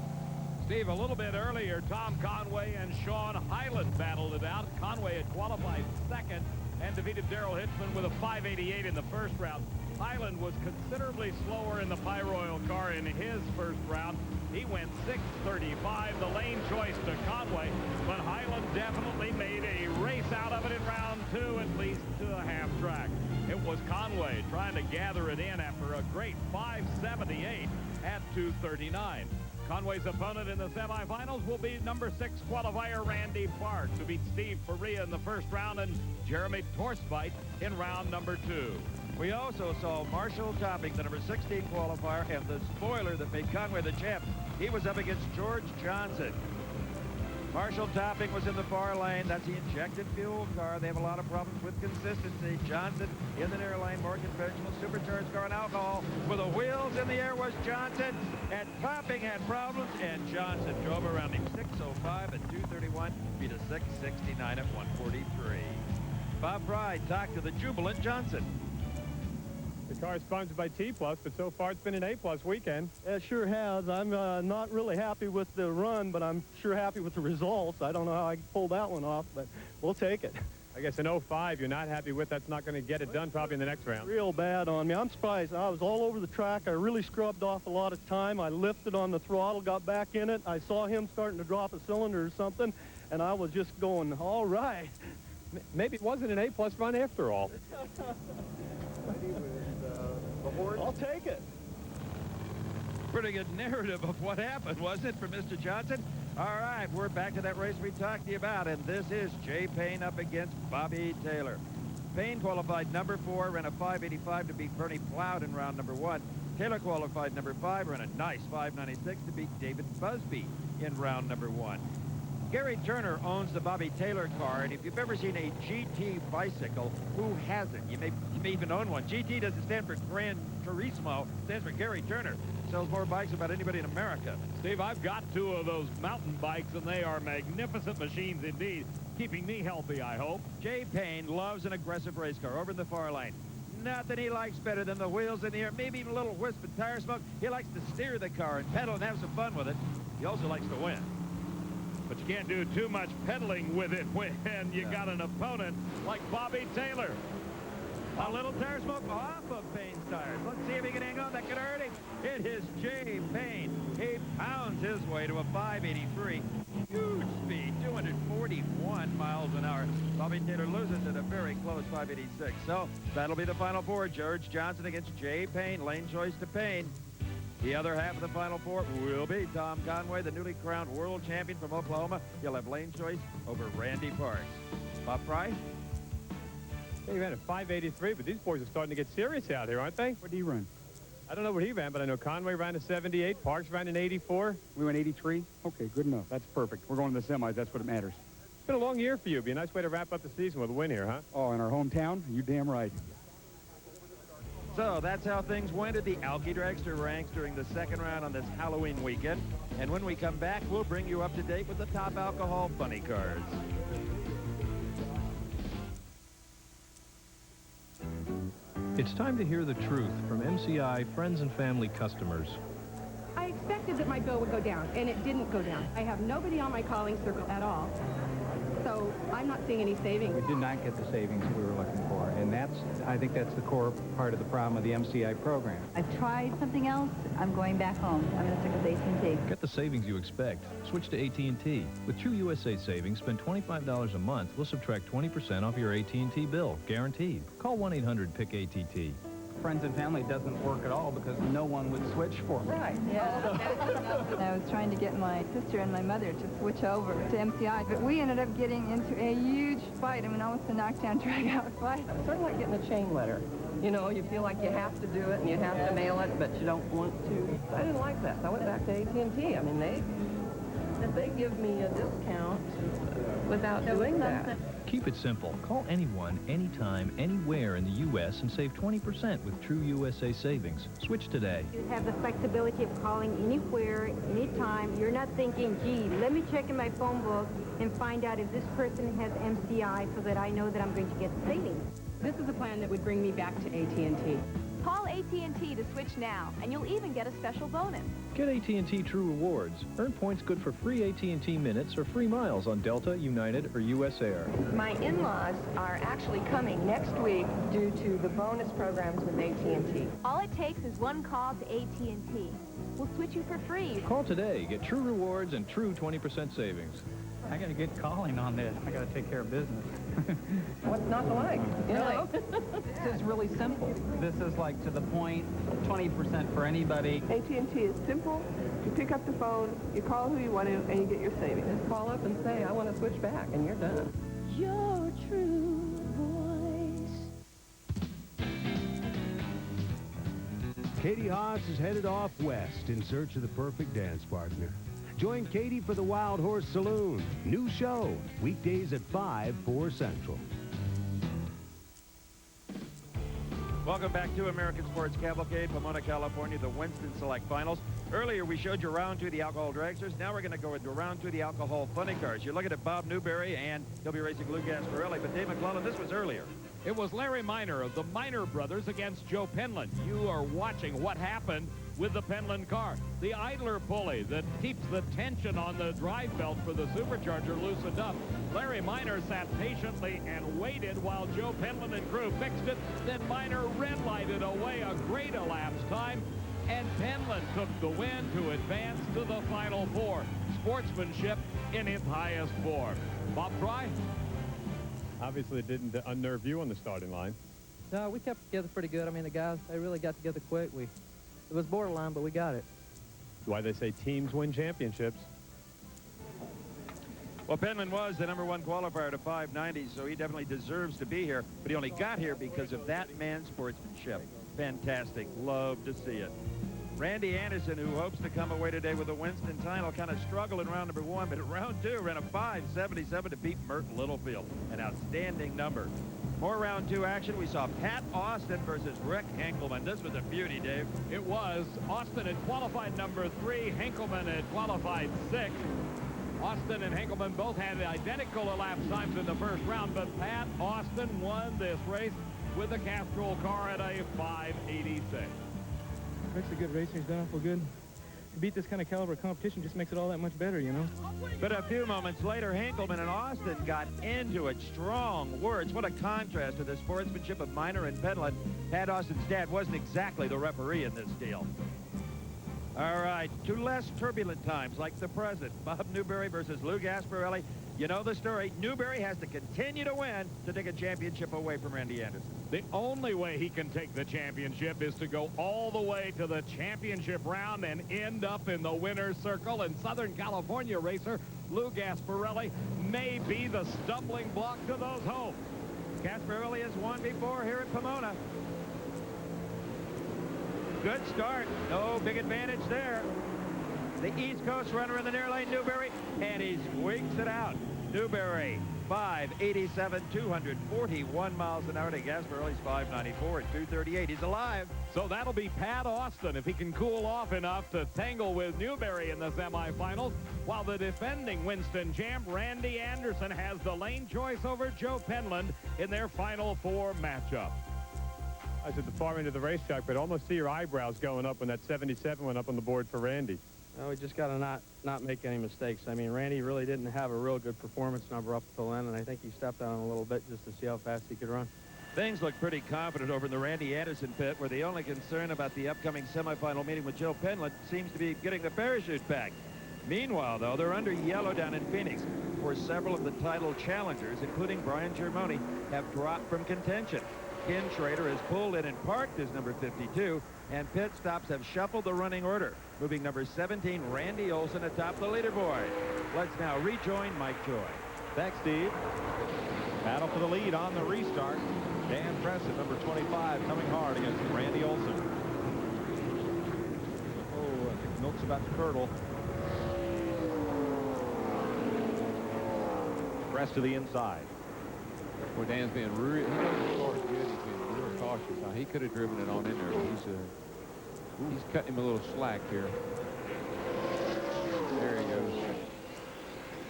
Steve, a little bit earlier, Tom Conway and Sean Hyland battled it out. Conway had qualified second and defeated Darrell Hitchman with a 588 in the first round. Hyland was considerably slower in the Pyroil car in his first round. He went 6:35, the lane choice to Conway, but Hyland definitely made a race out of it in round 2, at least to a half track. It was Conway trying to gather it in after a great 578 at 2:39. Conway's opponent in the semifinals will be number 6 qualifier Randy Parks, who beat Steve Faria in the first round and Jeremy Torsveit in round number 2. We also saw Marshall Topping, the number 16 qualifier, and the spoiler that made Conway the champ. He was up against George Johnson. Marshall Topping was in the far lane. That's the injected fuel car. They have a lot of problems with consistency. Johnson in the near lane, more conventional supercharged car and alcohol. With the wheels in the air was Johnson, and Topping had problems, and Johnson drove around him. 6:05 at 2:31, beat a 6:69 at 1:43. Bob Fry talked to the jubilant Johnson. The car is sponsored by T+, but so far it's been an A+ weekend. It sure has. I'm not really happy with the run, but I'm sure happy with the results. I don't know how I pulled that one off, but we'll take it. I guess an 05 you're not happy with. That's not going to get it done probably in the next round. Real bad on me. I'm surprised. I was all over the track. I really scrubbed off a lot of time. I lifted on the throttle, got back in it. I saw him starting to drop a cylinder or something, and I was just going, all right. Maybe it wasn't an A+ run after all. I'll take it. Pretty good narrative of what happened, wasn't it, for Mr. Johnson? All right, we're back to that race we talked to you about, and this is Jay Payne up against Bobby Taylor. Payne qualified number 4, ran a 585 to beat Bernie Ploud in round number 1. Taylor qualified number 5, ran a nice 596 to beat David Busby in round number 1. Gary Turner owns the Bobby Taylor car, and if you've ever seen a GT bicycle, who hasn't? You may even own one. GT doesn't stand for Gran Turismo, it stands for Gary Turner. Sells more bikes than about anybody in America. Steve, I've got 2 of those mountain bikes, and they are magnificent machines indeed, keeping me healthy, I hope. Jay Payne loves an aggressive race car over in the far lane. Nothing he likes better than the wheels in the air, maybe even a little wisp of tire smoke. He likes to steer the car and pedal and have some fun with it. He also likes to win. But you can't do too much pedaling with it when you got an opponent like Bobby Taylor. A little tire smoke off of Payne's tires. Let's see if he can hang on. That could hurt him. It is Jay Payne. He pounds his way to a 583. Huge speed, 241. 81 miles an hour. Bobby Taylor loses at a very close 586. So that'll be the Final Four. George Johnson against Jay Payne. Lane choice to Payne. The other half of the Final Four will be Tom Conway, the newly crowned world champion from Oklahoma. He'll have lane choice over Randy Parks. Bob Fry? Yeah, he ran a 583, but these boys are starting to get serious out here, aren't they? What did he run? I don't know what he ran, but I know Conway ran a 78, Parks ran an 84. We went 83? Okay, good enough. That's perfect. We're going to the semis. That's what matters. It's been a long year for you. It'd be a nice way to wrap up the season with a win here, huh? Oh, in our hometown? You damn right. So that's how things went at the Alki Dragster ranks during the second round on this Halloween weekend. And when we come back, we'll bring you up to date with the top alcohol funny cars. It's time to hear the truth from MCI friends and family customers. I expected that my bill would go down, and it didn't go down. I have nobody on my calling circle at all, so I'm not seeing any savings. We did not get the savings we were looking for, and I think that's the core part of the problem of the MCI program. I've tried something else. I'm going back home. I'm going to stick with AT&T. Get the savings you expect. Switch to AT&T. With True USA savings, spend $25 a month. We'll subtract 20% off your AT&T bill, guaranteed. Call 1-800-PICK-ATT. Friends and family doesn't work at all because no one would switch for me. Right, yeah. I was trying to get my sister and my mother to switch over to MCI, but we ended up getting into a huge fight. I mean, almost a knockdown, drag-out fight. It's sort of like getting a chain letter. You know, you feel like you have to do it and you have to mail it, but you don't want to. I didn't like that. So I went back to AT&T. I mean, they give me a discount without doing that. Keep it simple. Call anyone, anytime, anywhere in the U.S. and save 20% with True USA savings. Switch today. You have the flexibility of calling anywhere, anytime. You're not thinking, gee, let me check in my phone book and find out if this person has MCI so that I know that I'm going to get savings. This is a plan that would bring me back to AT&T. Call AT&T to switch now, and you'll even get a special bonus. Get AT&T True Rewards. Earn points good for free AT&T minutes or free miles on Delta, United, or U.S. Air. My in-laws are actually coming next week due to the bonus programs with AT&T. All it takes is one call to AT&T. We'll switch you for free. Call today. Get True Rewards and True 20% savings. I got to get calling on this. I got to take care of business. What's not to like? You know? This is really simple. This is like to the point, 20% for anybody. AT&T is simple. You pick up the phone, you call who you want to, and you get your savings. Just call up and say, I want to switch back, and you're done. Your true voice. Katie Haas is headed off west in search of the perfect dance partner. Join Katie for the Wild Horse Saloon. New show, weekdays at 5, 4 Central. Welcome back to American Sports Cavalcade, Pomona, California, the Winston Select Finals. Earlier, we showed you round 2 the alcohol dragsters. Now we're going to go into round 2 the alcohol funny cars. You're looking at Bob Newberry, and he'll be racing Lou Gasparelli. But Dave McClellan, this was earlier. It was Larry Minor of the Minor brothers against Joe Penland. You are watching what happened with the Penland car. The idler pulley that keeps the tension on the drive belt for the supercharger loosened up. Larry Minor sat patiently and waited while Joe Penland and crew fixed it. Then Minor red-lighted away a great elapsed time, and Penland took the win to advance to the Final Four. Sportsmanship in its highest form. Bob Fry? Obviously, it didn't unnerve you on the starting line. No, we kept together pretty good. I mean, the guys, they really got together quick. It was borderline, but we got it. Why they say teams win championships. Well, Penland was the #1 qualifier to 590, so he definitely deserves to be here. But he only got here because of that man's sportsmanship. Fantastic. Love to see it. Randy Anderson, who hopes to come away today with a Winston title, kind of struggled in round #1, but at round 2 ran a 5.77 to beat Mert Littlefield. An outstanding number. More round 2 action. We saw Pat Austin versus Rick Henkelman. This was a beauty, Dave. It was. Austin had qualified number 3. Henkelman had qualified 6. Austin and Henkelman both had identical elapsed times in the first round, but Pat Austin won this race with the Castrol car at a 5.86. Rick's a good racer. He's done awful good. To beat this kind of caliber competition just makes it all that much better, you know. But a few moments later, Henkelman and Austin got into it. Strong words. What a contrast to the sportsmanship of Minor and Penland. Pat Austin's dad wasn't exactly the referee in this deal. All right, to less turbulent times like the present. Bob Newberry versus Lou Gasparelli. You know the story. Newberry has to continue to win to take a championship away from Randy Anderson. The only way he can take the championship is to go all the way to the championship round and end up in the winner's circle. And Southern California racer Lou Gasparelli may be the stumbling block to those hopes. Gasparelli has won before here at Pomona. Good start. No big advantage there. The East Coast runner in the near lane, Newberry, and he squeaks it out. Newberry, 587, 241 miles an hour to Gasparelli's 594 at 238. He's alive. So that'll be Pat Austin if he can cool off enough to tangle with Newberry in the semifinals, while the defending Winston champ Randy Anderson has the lane choice over Joe Penland in their Final Four matchup. I was at the far end of the racetrack, but I almost see your eyebrows going up when that 77 went up on the board for Randy. Well, we just got to not make any mistakes. I mean, Randy really didn't have a real good performance number up till then, and I think he stepped on a little bit just to see how fast he could run. Things look pretty confident over in the Randy Anderson pit, where the only concern about the upcoming semifinal meeting with Joe Penland seems to be getting the parachute back. Meanwhile, though, they're under yellow down in Phoenix, where several of the title challengers, including Brian Germoni, have dropped from contention. Ken Schrader has pulled in and parked as number 52, and pit stops have shuffled the running order, moving number 17, Randy Olson, atop the leaderboard. Let's now rejoin Mike Joy. Thanks, Steve. Battle for the lead on the restart. Dan Preston, number 25, coming hard against Randy Olson. Oh, I think milk's about to curdle. Press to the inside. Well, Dan's been real, he knows the car's good. He's been real cautious. He could have driven it on in there. He's cutting him a little slack here. There he goes.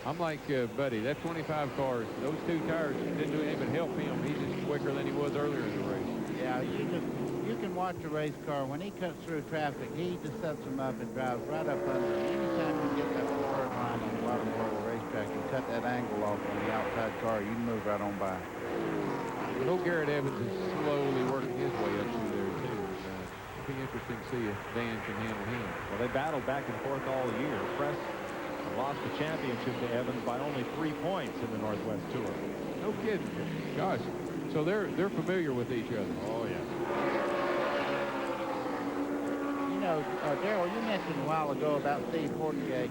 I'm like Buddy. That 25 cars, those two tires didn't do anything but help him. He's just quicker than he was earlier in the race. Yeah, you can watch a race car. When he cuts through traffic, he just sets them up and drives right up under them. Anytime you get that third line on the bottom part of the racetrack and cut that angle off on the outside car, you can move right on by. Well, Garrett Evans is slowly working his way up through there, too. It'll be interesting to see if Dan can handle him. Well, they battled back and forth all year. Press lost the championship to Evans by only 3 points in the Northwest Tour. No kidding. Gosh. So they're familiar with each other. Oh, yeah. You know, Darrell, you mentioned a while ago about Steve Portengay.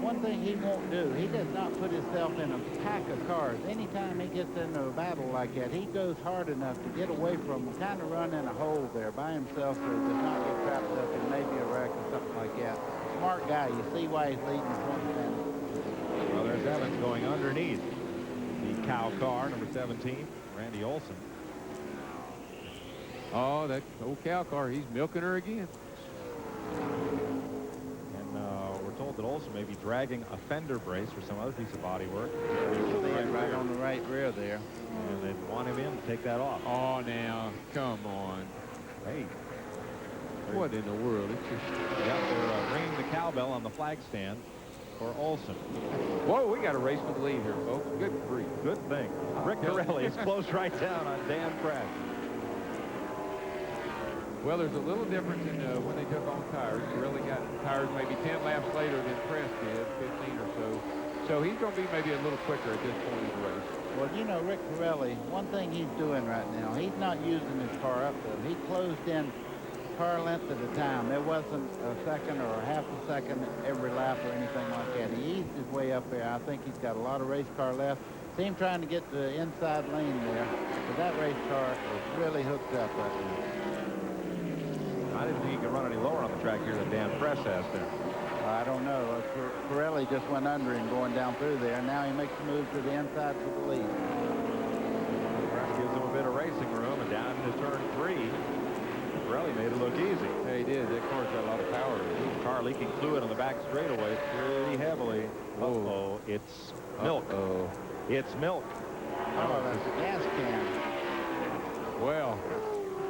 One thing he won't do, he does not put himself in a pack of cars. Anytime he gets into a battle like that, he goes hard enough to get away from them, kind of run in a hole there by himself so he does not get trapped up in maybe a wreck or something like that. Smart guy. You see why he's leading the point standing. Well, there's Evans going underneath the cow car, number 17, Randy Olson. Oh, that old cow car, he's milking her again. We're told that Olson may be dragging a fender brace for some other piece of body work. Right on the right rear there. And they want him in to take that off. Oh, now, come on. Hey. What in the world? It's just... Yeah, they're ringing the cowbell on the flag stand for Olson. Whoa, we got a race for the lead here, folks. Good grief. Good thing. Rick Corelli is close right down on Dan Pratt. Well, there's a little difference in when they took on tires. Corelli got tires maybe 10 laps later than Press did, 15 or so. So he's going to be maybe a little quicker at this point in the race. Well, you know, Rick Corelli, one thing he's doing right now, he's not using his car up there. He closed in car length at a time. There wasn't a second or a half a second every lap or anything like that. He eased his way up there. I think he's got a lot of race car left. See him trying to get the inside lane there. But that race car is really hooked up right now. I didn't think he could run any lower on the track here than Dan Press has there. I don't know. Corelli just went under him going down through there. And now he makes the move to the inside for the lead. Press gives him a bit of racing room, and down into turn 3. Corelli made it look easy. Yeah, he did. That car's got a lot of power. The car leaking fluid on the back straightaway pretty heavily. Uh-oh, it's milk. Uh-oh. It's milk. Oh, that's a gas can. Well,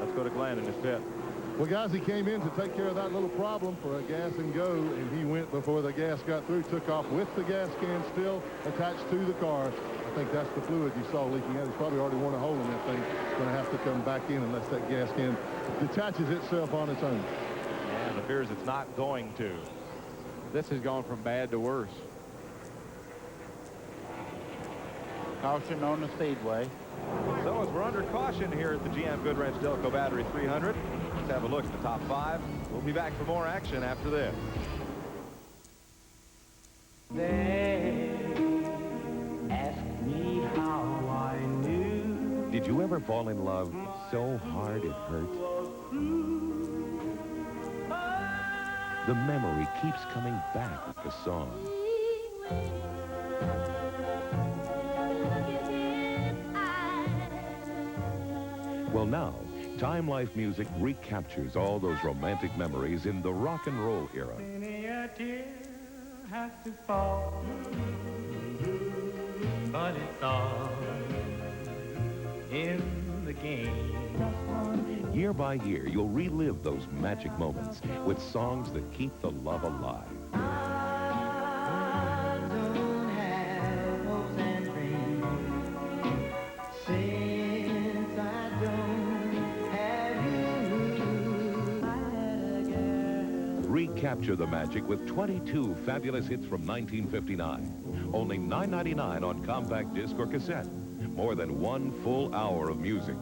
let's go to Glenn in his pit. Well, guys, he came in to take care of that little problem for a gas and go, and he went before the gas got through, took off with the gas can still attached to the car. I think that's the fluid you saw leaking out. He's probably already worn a hole in that thing. He's going to have to come back in unless that gas can detaches itself on its own. And it appears it's not going to. This has gone from bad to worse. Caution on the speedway. So as we're under caution here at the GM Goodwrench Delco Battery 300, let's have a look at the top 5. We'll be back for more action after this. They asked me how I knew. Did you ever fall in love so hard it hurt? The memory keeps coming back with the song. Well, now, Time Life Music recaptures all those romantic memories in the rock and roll era. Many a tear has to fall, but it's all in the game. Year by year, you'll relive those magic moments with songs that keep the love alive. I don't have hopes and dreams since I don't have you. Recapture the magic with 22 fabulous hits from 1959. Only $9.99 on compact disc or cassette. More than 1 full hour of music.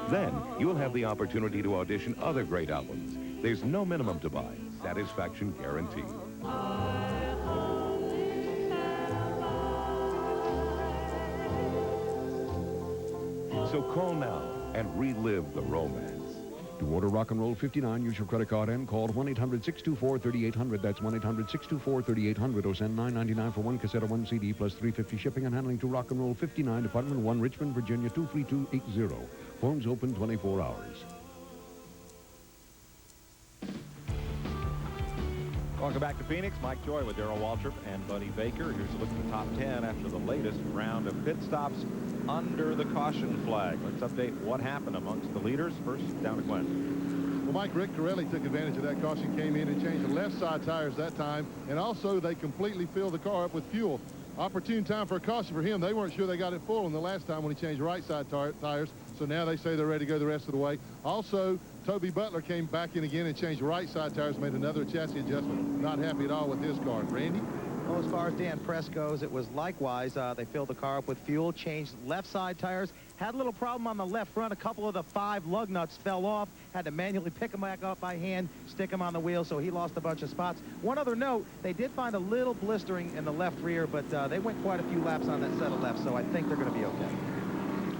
Then, you'll have the opportunity to audition other great albums. There's no minimum to buy. Satisfaction guaranteed. So call now and relive the romance. To order Rock and Roll 59, use your credit card and call 1-800-624-3800. That's 1-800-624-3800. Or send $9.99 for 1 cassette or 1 CD plus $3.50 shipping and handling to Rock and Roll 59, Department 1, Richmond, Virginia 23280. Phones open 24 hours. Welcome back to Phoenix. Mike Joy with Darrell Waltrip and Buddy Baker. Here's a look at the top 10 after the latest round of pit stops under the caution flag. Let's update what happened amongst the leaders. First, down to Glenn. Well, Mike, Rick Corelli took advantage of that caution, came in and changed the left side tires that time, and also they completely filled the car up with fuel. Opportune time for a caution for him. They weren't sure they got it full in the last time when he changed right side tires, so now they say they're ready to go the rest of the way. Also, Toby Butler came back in again and changed right side tires, made another chassis adjustment. Not happy at all with his car. Randy? Well, as far as Dan Press goes, it was likewise. They filled the car up with fuel, changed left side tires, had a little problem on the left front. A couple of the 5 lug nuts fell off, had to manually pick them back up by hand, stick them on the wheel, so he lost a bunch of spots. One other note, they did find a little blistering in the left rear, but they went quite a few laps on that set of left, so I think they're going to be okay.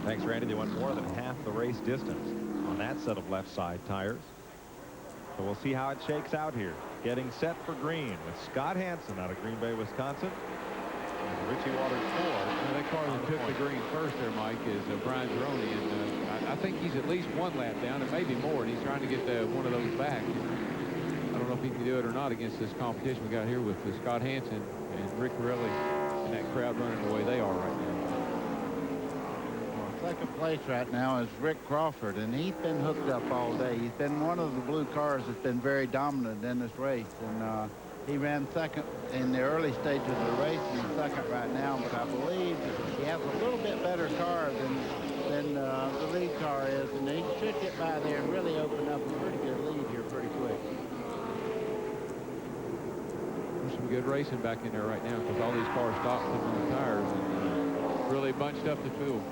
Thanks, Randy. They went more than half the race distance on that set of left side tires. So we'll see how it shakes out here. Getting set for green with Scott Hansen out of Green Bay, Wisconsin. And Richie Waters Ford. That car that took the green first there, Mike, is Brian Zeroni, and I think he's at least 1 lap down, and maybe more, and he's trying to get one of those back. I don't know if he can do it or not against this competition we got here with Scott Hansen and Rick Corelli and that crowd running the way they are right now. Second place right now is Rick Crawford, and he's been hooked up all day. He's been one of the blue cars that's been very dominant in this race, and he ran second in the early stages of the race and second right now, but I believe he has a little bit better car than the lead car is, and he should get by there and really open up a pretty good lead here pretty quick. There's some good racing back in there right now because all these cars stopped putting on the tires and really bunched up the field.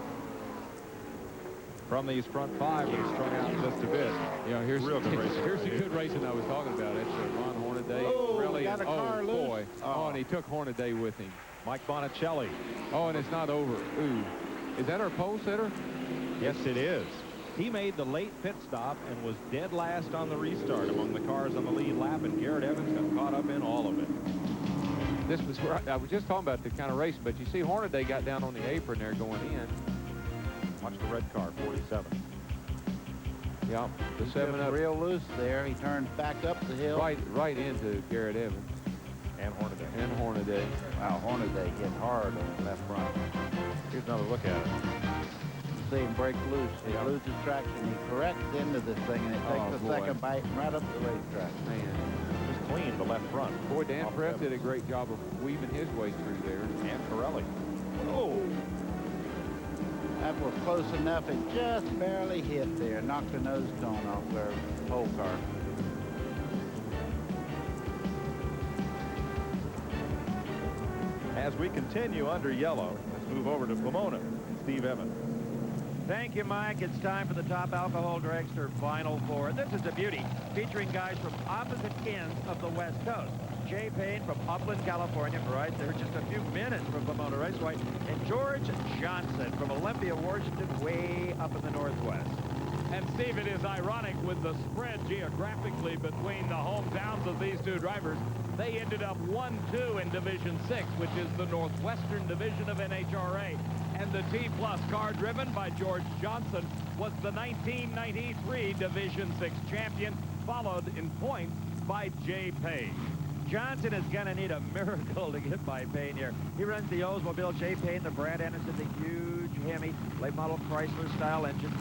From these front 5 that are strung out just a bit. Yeah, here's real good racing. Here's the good racing I was talking about. It's Ron Hornaday. Oh, really, got a car loose. Boy. Oh, and he took Hornaday with him. Mike Bonicelli. Oh, and it's not over. Ooh. Is that our pole sitter? Yes, it is. He made the late pit stop and was dead last on the restart among the cars on the lead lap, and Garrett Evans got caught up in all of it. This was where I was just talking about the kind of racing, but you see Hornaday got down on the apron there going in. Watch the red car, 47. Yeah, the 7-up. Real loose there. He turns back up the hill. Right into Garrett Evans. And Hornaday. And Hornaday. Wow, Hornaday hit hard on the left front. Here's another look at it. You see him break loose. He loses traction. He corrects into this thing, and it takes a second bite right up the racetrack. Man. clean the left front. Boy, Dan Press did a great job of weaving his way through there. And Pirelli. Oh! That was close enough. It just barely hit there. Knocked the nose cone off their whole car. As we continue under yellow, let's move over to Pomona and Steve Evans. Thank you, Mike. It's time for the Top Alcohol Dragster Final Four. This is a beauty, featuring guys from opposite ends of the West Coast. Jay Payne from Upland, California, right there, just a few minutes from Pomona Raceway, and George Johnson from Olympia, Washington, way up in the Northwest. And Steve, it is ironic with the spread geographically between the hometowns of these two drivers. They ended up 1-2 in Division 6, which is the Northwestern Division of NHRA. And the T-Plus car driven by George Johnson was the 1993 Division 6 champion, followed in points by Jay Payne. Johnson is going to need a miracle to get by Payne here. He runs the Oldsmobile. Jay Payne, the Brad Anderson, the huge Hemi, late model Chrysler-style engine.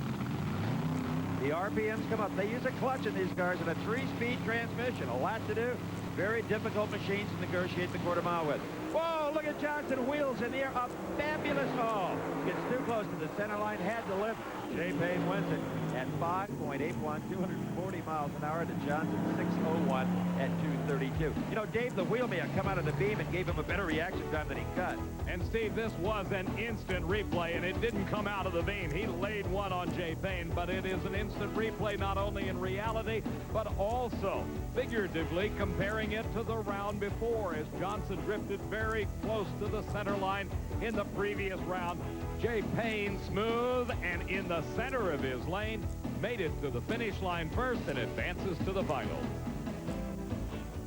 The RPMs come up. They use a clutch in these cars and a 3-speed transmission. A lot to do. Very difficult machines to negotiate the quarter mile with. Whoa, look at Johnson, wheels in the air. A fabulous haul. Gets too close to the center line, had to lift. Jay Payne wins it at 5.81, 240 miles an hour to Johnson 6:01 at 2:32. You know, Dave, the wheel may have come out of the beam and gave him a better reaction time than he cut. And Steve, this was an instant replay, and it didn't come out of the beam. He laid one on Jay Payne, but it is an instant replay not only in reality, but also figuratively comparing it to the round before, as Johnson drifted very close to the center line in the previous round. Jay Payne, smooth and in the center of his lane, made it to the finish line first and advances to the final.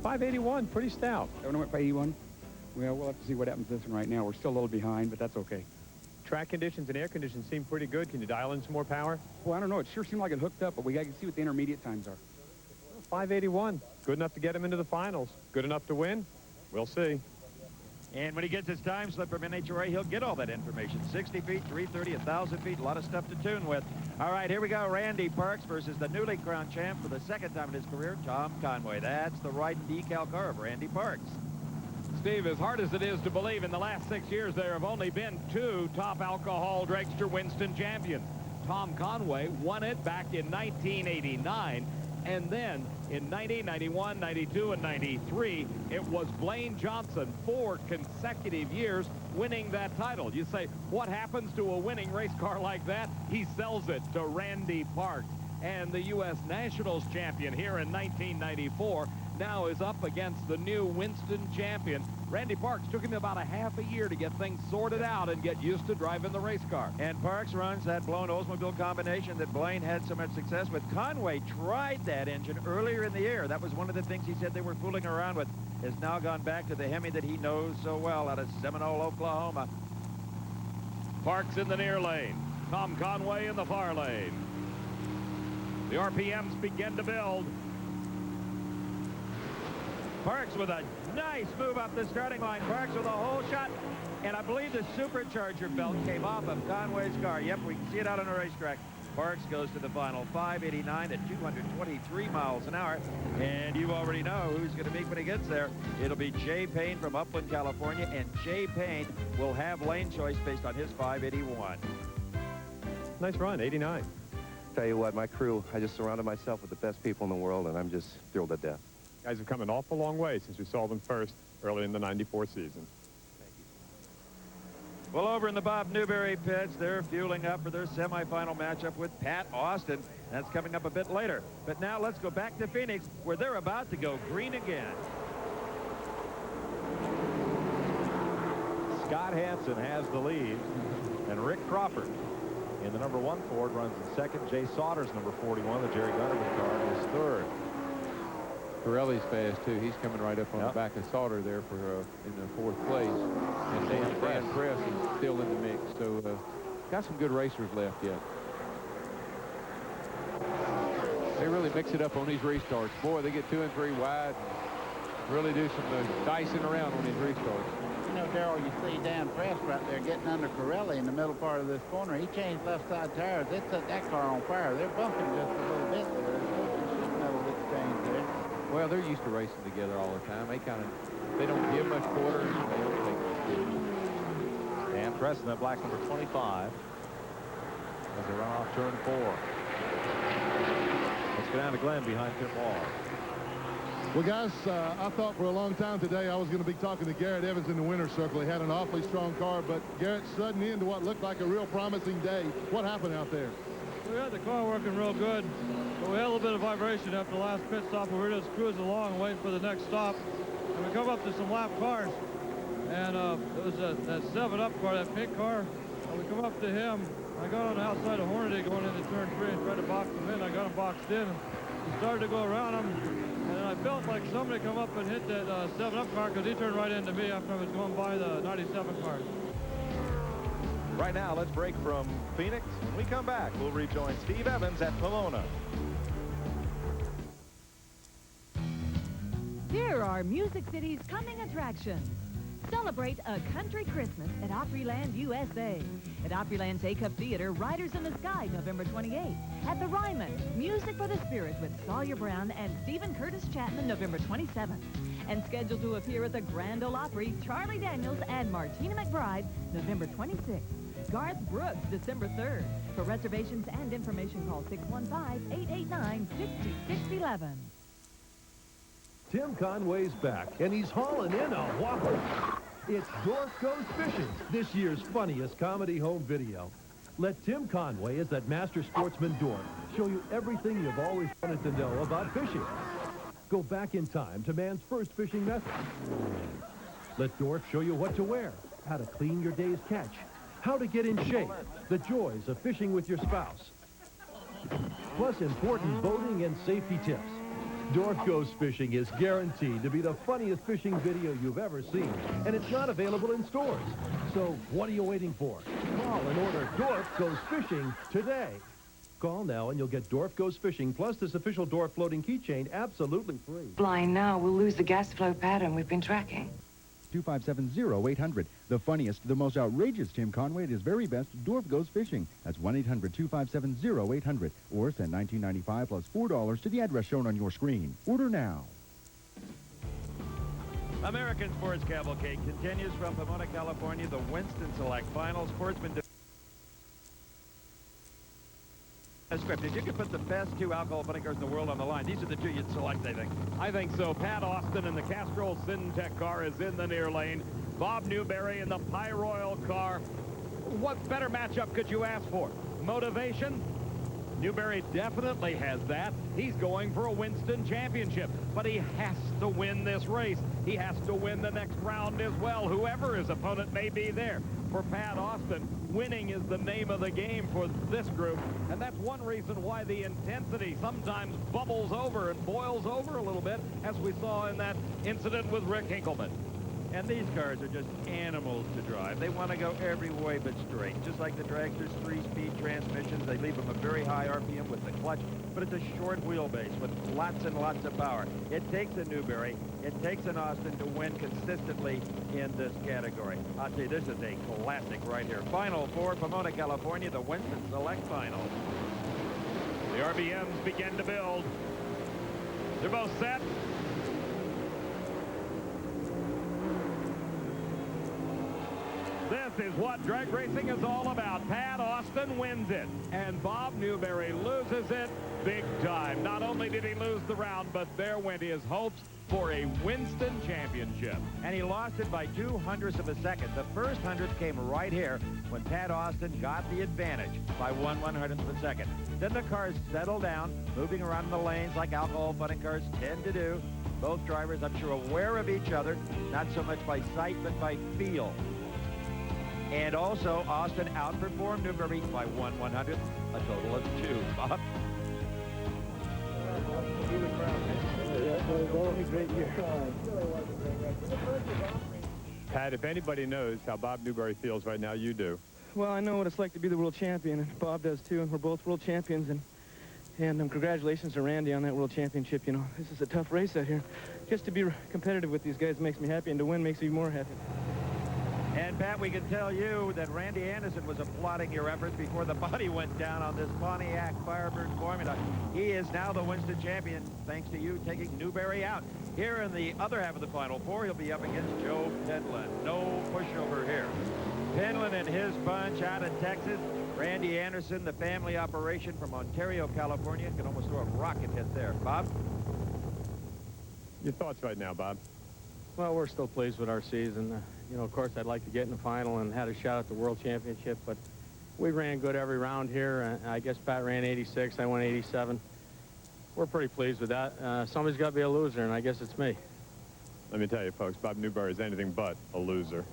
581, pretty stout. I went for 81. Well, we'll have to see what happens to this one right now. We're still a little behind, but that's okay. Track conditions and air conditions seem pretty good. Can you dial in some more power? Well, I don't know. It sure seemed like it hooked up, but we got to see what the intermediate times are. 581. Good enough to get him into the finals. Good enough to win? We'll see. And when he gets his time slip from NHRA, he'll get all that information. 60 feet, 330, 1,000 feet, a lot of stuff to tune with. All right, here we go. Randy Parks versus the newly crowned champ for the second time in his career, Tom Conway. That's the right decal car of Randy Parks. Steve, as hard as it is to believe, in the last 6 years, there have only been 2 Top Alcohol Dragster Winston champions. Tom Conway won it back in 1989. And then in 90, 91, 92, and 93, it was Blaine Johnson, 4 consecutive years winning that title. You say, what happens to a winning race car like that? He sells it to Randy Parks. And the U.S. Nationals champion here in 1994 now is up against the new Winston champion. Randy Parks took him about a half a year to get things sorted out and get used to driving the race car. And Parks runs that blown Oldsmobile combination that Blaine had so much success with. Conway tried that engine earlier in the year. That was one of the things he said they were fooling around with. Has now gone back to the Hemi that he knows so well out of Seminole, Oklahoma. Parks in the near lane. Tom Conway in the far lane. The RPMs begin to build. Parks with a nice move up the starting line. Parks with a whole shot. And I believe the supercharger belt came off of Conway's car. Yep, we can see it out on the racetrack. Parks goes to the final 589 at 223 miles an hour. And you already know who's going to meet when he gets there. It'll be Jay Payne from Upland, California. And Jay Payne will have lane choice based on his 581. Nice run, 89. Tell you what, my crew, I just surrounded myself with the best people in the world, and I'm just thrilled to death. Guys have come an awful long way since we saw them first early in the 94 season. Well, over in the Bob Newberry pits, they're fueling up for their semifinal matchup with Pat Austin. That's coming up a bit later. But now let's go back to Phoenix, where they're about to go green again. Scott Hansen has the lead, and Rick Crawford in the number 1 Ford runs in second. Jay Saunders, number 41, the Jerry Gunnerman car, is third. Pirelli's fast, too. He's coming right up on the back of Sauter there for in the 4th place. And Dan Press is still in the mix. So got some good racers left yet. They really mix it up on these restarts. Boy, they get 2 and 3 wide. Really do some dicing around on these restarts. You know, Darrell, you see Dan Press right there getting under Pirelli in the middle part of this corner. He changed left side tires. It set that car on fire. They're bumping just a little bit there. There's a little bit of metal that's changed there. Well, Well, they're used to racing together all the time. They don't give much quarter. They don't take much quarter. And pressing that black number 25 as they run off turn 4. Let's go down to Glenn behind Tim Wall. Well, guys, I thought for a long time today I was going to be talking to Garrett Evans in the winner's circle. He had an awfully strong car, but Garrett sudden into what looked like a real promising day. What happened out there? We had the car working real good, but we had a little bit of vibration after the last pit stop. We were just cruising along waiting for the next stop. And we come up to some lap cars, and it was that 7-Up car, that pink car. And we come up to him. I got on the outside of Hornady going into turn 3 and tried to box him in. I got him boxed in, and we started to go around him. And I felt like somebody come up and hit that 7-Up car because he turned right into me after I was going by the 97 car. Right now, let's break from Phoenix. When we come back, we'll rejoin Steve Evans at Pomona. Here are Music City's coming attractions. Celebrate a country Christmas at Opryland, USA. At Opryland Take-Up Theater, Riders in the Sky, November 28th. At the Ryman, Music for the Spirit with Sawyer Brown and Stephen Curtis Chapman, November 27th. And scheduled to appear at the Grand Ole Opry, Charlie Daniels and Martina McBride, November 26th. Garth Brooks, December 3rd. For reservations and information, call 615-889-6611. Tim Conway's back, and he's hauling in a whopper. It's Dorf Goes Fishing, this year's funniest comedy home video. Let Tim Conway, as that master sportsman Dorf, show you everything you've always wanted to know about fishing. Go back in time to man's first fishing method. Let Dorf show you what to wear, how to clean your day's catch, how to get in shape, the joys of fishing with your spouse. Plus important boating and safety tips. Dorf Goes Fishing is guaranteed to be the funniest fishing video you've ever seen, and it's not available in stores. So what are you waiting for? Call and order Dorf Goes Fishing today. Call now and you'll get Dorf Goes Fishing plus this official Dorf floating keychain absolutely free. Flying now, we'll lose the gas flow pattern we've been tracking. 257-0800. The funniest, the most outrageous Tim Conway at his very best, Dorf Goes Fishing. That's 1-800-257-0800. Or send $19.95 plus $4 to the address shown on your screen. Order now. American Sports Cavalcade continues from Pomona, California. The Winston Select Final. Sportsman scripted. You could put the best 2 alcohol funny cars in the world on the line. These are the 2 you'd select, I think. I think so. Pat Austin in the Castrol Syntec car is in the near lane. Bob Newberry in the Pyroil car. What better matchup could you ask for? Motivation? Newberry definitely has that. He's going for a Winston championship, but he has to win this race. He has to win the next round as well, whoever his opponent may be there. For Pat Austin, winning is the name of the game for this group, and that's one reason why the intensity sometimes bubbles over and boils over a little bit, as we saw in that incident with Rick Hinkleman. And these cars are just animals to drive. They want to go every way but straight. Just like the Dragster's 3-speed transmissions, they leave them a very high RPM with the clutch, but it's a short wheelbase with lots and lots of power. It takes a Newberry, it takes an Austin to win consistently in this category. I'll tell you, this is a classic right here. Final for Pomona, California, the Winston Select Final. The RBMs begin to build. They're both set. This is what drag racing is all about. Pat Austin wins it, and Bob Newberry loses it big time. Not only did he lose the round, but there went his hopes for a Winston championship. And he lost it by 0.02 of a second. The first 100th came right here when Pat Austin got the advantage by 1/100th of a second. Then the cars settled down, moving around the lanes like alcohol funning cars tend to do. Both drivers, I'm sure, aware of each other, not so much by sight, but by feel. And also, Austin outperformed Newberry by 1/100th, a total of 2. Bob? Pat, if anybody knows how Bob Newberry feels right now, you do. Well, I know what it's like to be the world champion, and Bob does too, and we're both world champions, and congratulations to Randy on that world championship. You know, this is a tough race out here. Just to be competitive with these guys makes me happy, and to win makes me more happy. And, Pat, we can tell you that Randy Anderson was applauding your efforts before the body went down on this Pontiac Firebird Formula. He is now the Winston champion, thanks to you taking Newberry out. Here in the other half of the Final Four, he'll be up against Joe Penland. No pushover here. Penland and his bunch out of Texas. Randy Anderson, the family operation from Ontario, California. Can almost throw a rocket hit there. Bob? Your thoughts right now, Bob? Well, we're still pleased with our season. You know, of course, I'd like to get in the final and had a shot at the World Championship, but we ran good every round here. I guess Pat ran 86. I went 87. We're pretty pleased with that. Somebody's got to be a loser, and I guess it's me. Let me tell you, folks, Bob Newberry is anything but a loser.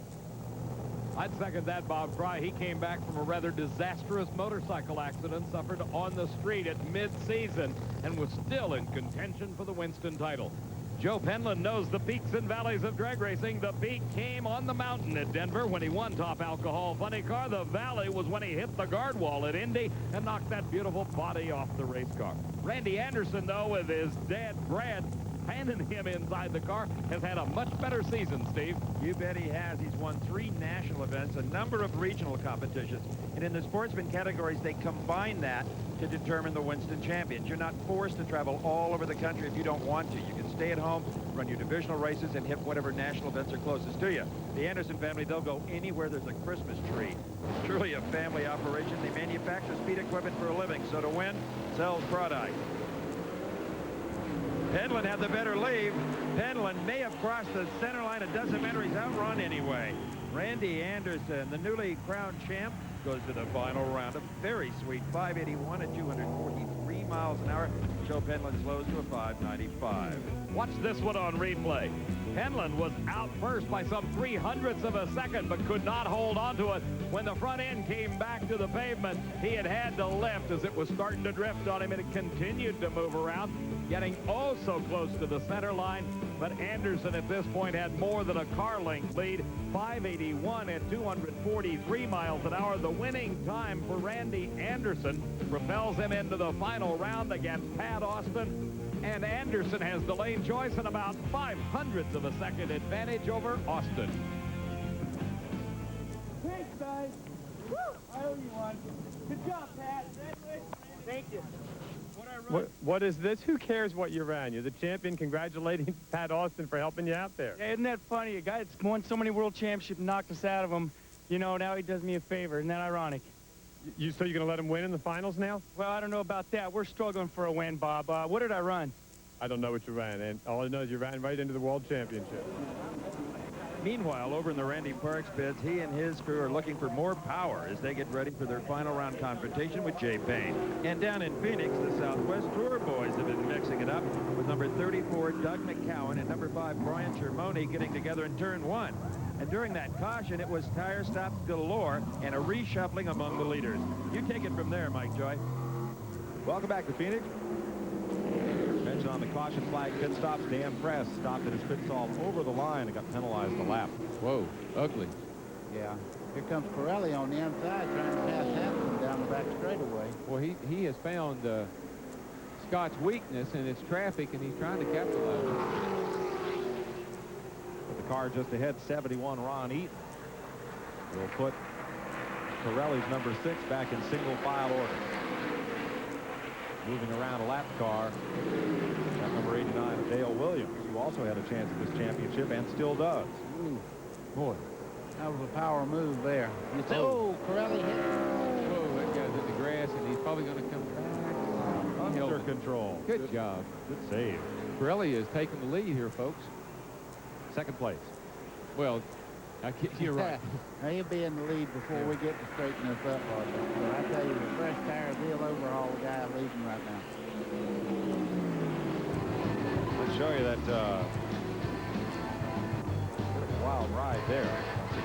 I'd second that, Bob Fry. He came back from a rather disastrous motorcycle accident suffered on the street at mid-season and was still in contention for the Winston title. Joe Penland knows the peaks and valleys of drag racing. The peak came on the mountain at Denver when he won Top Alcohol Funny Car. The valley was when he hit the guard wall at Indy and knocked that beautiful body off the race car. Randy Anderson, though, with his dad, Brad, handing him inside the car, has had a much better season, Steve. You bet he has. He's won 3 national events, a number of regional competitions. And in the sportsman categories, they combine that to determine the Winston champions. You're not forced to travel all over the country if you don't want to. You can stay at home, run your divisional races, and hit whatever national events are closest to you. The Anderson family, they'll go anywhere there's a Christmas tree. It's truly a family operation. They manufacture speed equipment for a living, so to win, sells product. Penland had the better lead. Penland may have crossed the center line. It doesn't matter. He's outrun anyway. Randy Anderson, the newly crowned champ, goes to the final round. A very sweet 581 at 243 miles an hour. Joe Penland slows to a 595. Watch this one on replay. Penland was out first by some 0.03 of a second, but could not hold on to it. When the front end came back to the pavement, he had to lift as it was starting to drift on him, and it continued to move around, getting oh so close to the center line. But Anderson at this point had more than a car length lead. 581 at 243 miles an hour. The winning time for Randy Anderson propels him into the final round against Pat Austin. And Anderson has the lane choice and about 0.05 of a second advantage over Austin. Thanks, guys. Woo! I owe you one. Good job, Pat. Thank you. What is this? Who cares what you ran? You're the champion. Congratulating Pat Austin for helping you out there. Yeah, isn't that funny? A guy that's won so many world championships knocked us out of them. You know, now he does me a favor. Isn't that ironic? So you're going to let him win in the finals now? Well, I don't know about that. We're struggling for a win, Bob. What did I run? I don't know what you ran, and all I know is you ran right into the World Championship. Meanwhile, over in the Randy Parks pits, he and his crew are looking for more power as they get ready for their final round confrontation with Jay Payne. And down in Phoenix, the Southwest Tour boys have been mixing it up with number 34, Doug McCowan, and number 5, Brian Chermoni getting together in turn 1. And during that caution, it was tire stops galore and a reshuffling among the leaders. You take it from there, Mike Joy. Welcome back to Phoenix. Mentioned on the caution flag pit stops, Dan Press stopped at his pit stop over the line and got penalized a lap. Whoa, ugly. Yeah. Here comes Pirelli on the inside trying to pass Hamilton down the back straightaway. Well, he has found Scott's weakness, and it's traffic, and he's trying to capitalize on it. With the car just ahead, 71, Ron Eaton will put Pirelli's number 6 back in single file order. Moving around a lap car, that number 89, Dale Williams, who also had a chance at this championship and still does. Ooh. Boy. That was a power move there. You say, oh, Pirelli hit. Whoa, that guy's in the grass, and he's probably going to come back. Under control. Good job. Good save. Pirelli is taking the lead here, folks. Second place. Well, you're right. Now he'll be in the lead before we get to straighten this up, Arthur. So I tell you, the fresh tires, he'll overhaul the guy leading right now. Let's show you that wild ride there.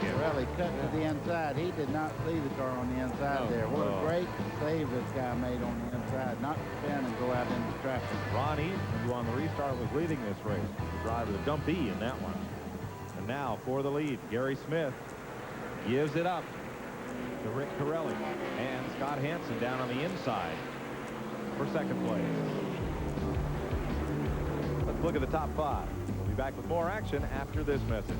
Pirelli cut to the inside. He did not see the car on the inside there. What a great save this guy made on the inside. Not to spin and go out into traffic. Ron Eaton, who on the restart was leading this race, the driver, the dumpy in that one. And now for the lead, Gary Smith gives it up to Rick Pirelli and Scott Hansen down on the inside for second place. Let's look at the top 5. We'll be back with more action after this message.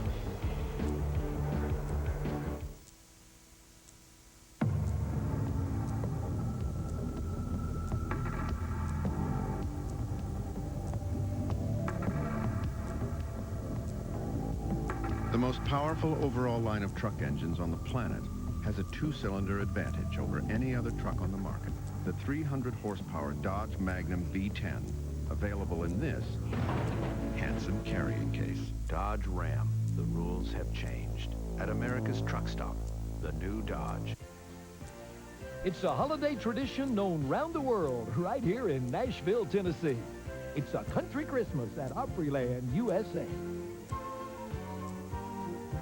The most powerful overall line of truck engines on the planet has a 2-cylinder advantage over any other truck on the market. The 300 horsepower Dodge Magnum V10, available in this handsome carrying case. Dodge Ram. The rules have changed. At America's Truck Stop, the new Dodge. It's a holiday tradition known round the world right here in Nashville, Tennessee. It's a country Christmas at Opryland, USA.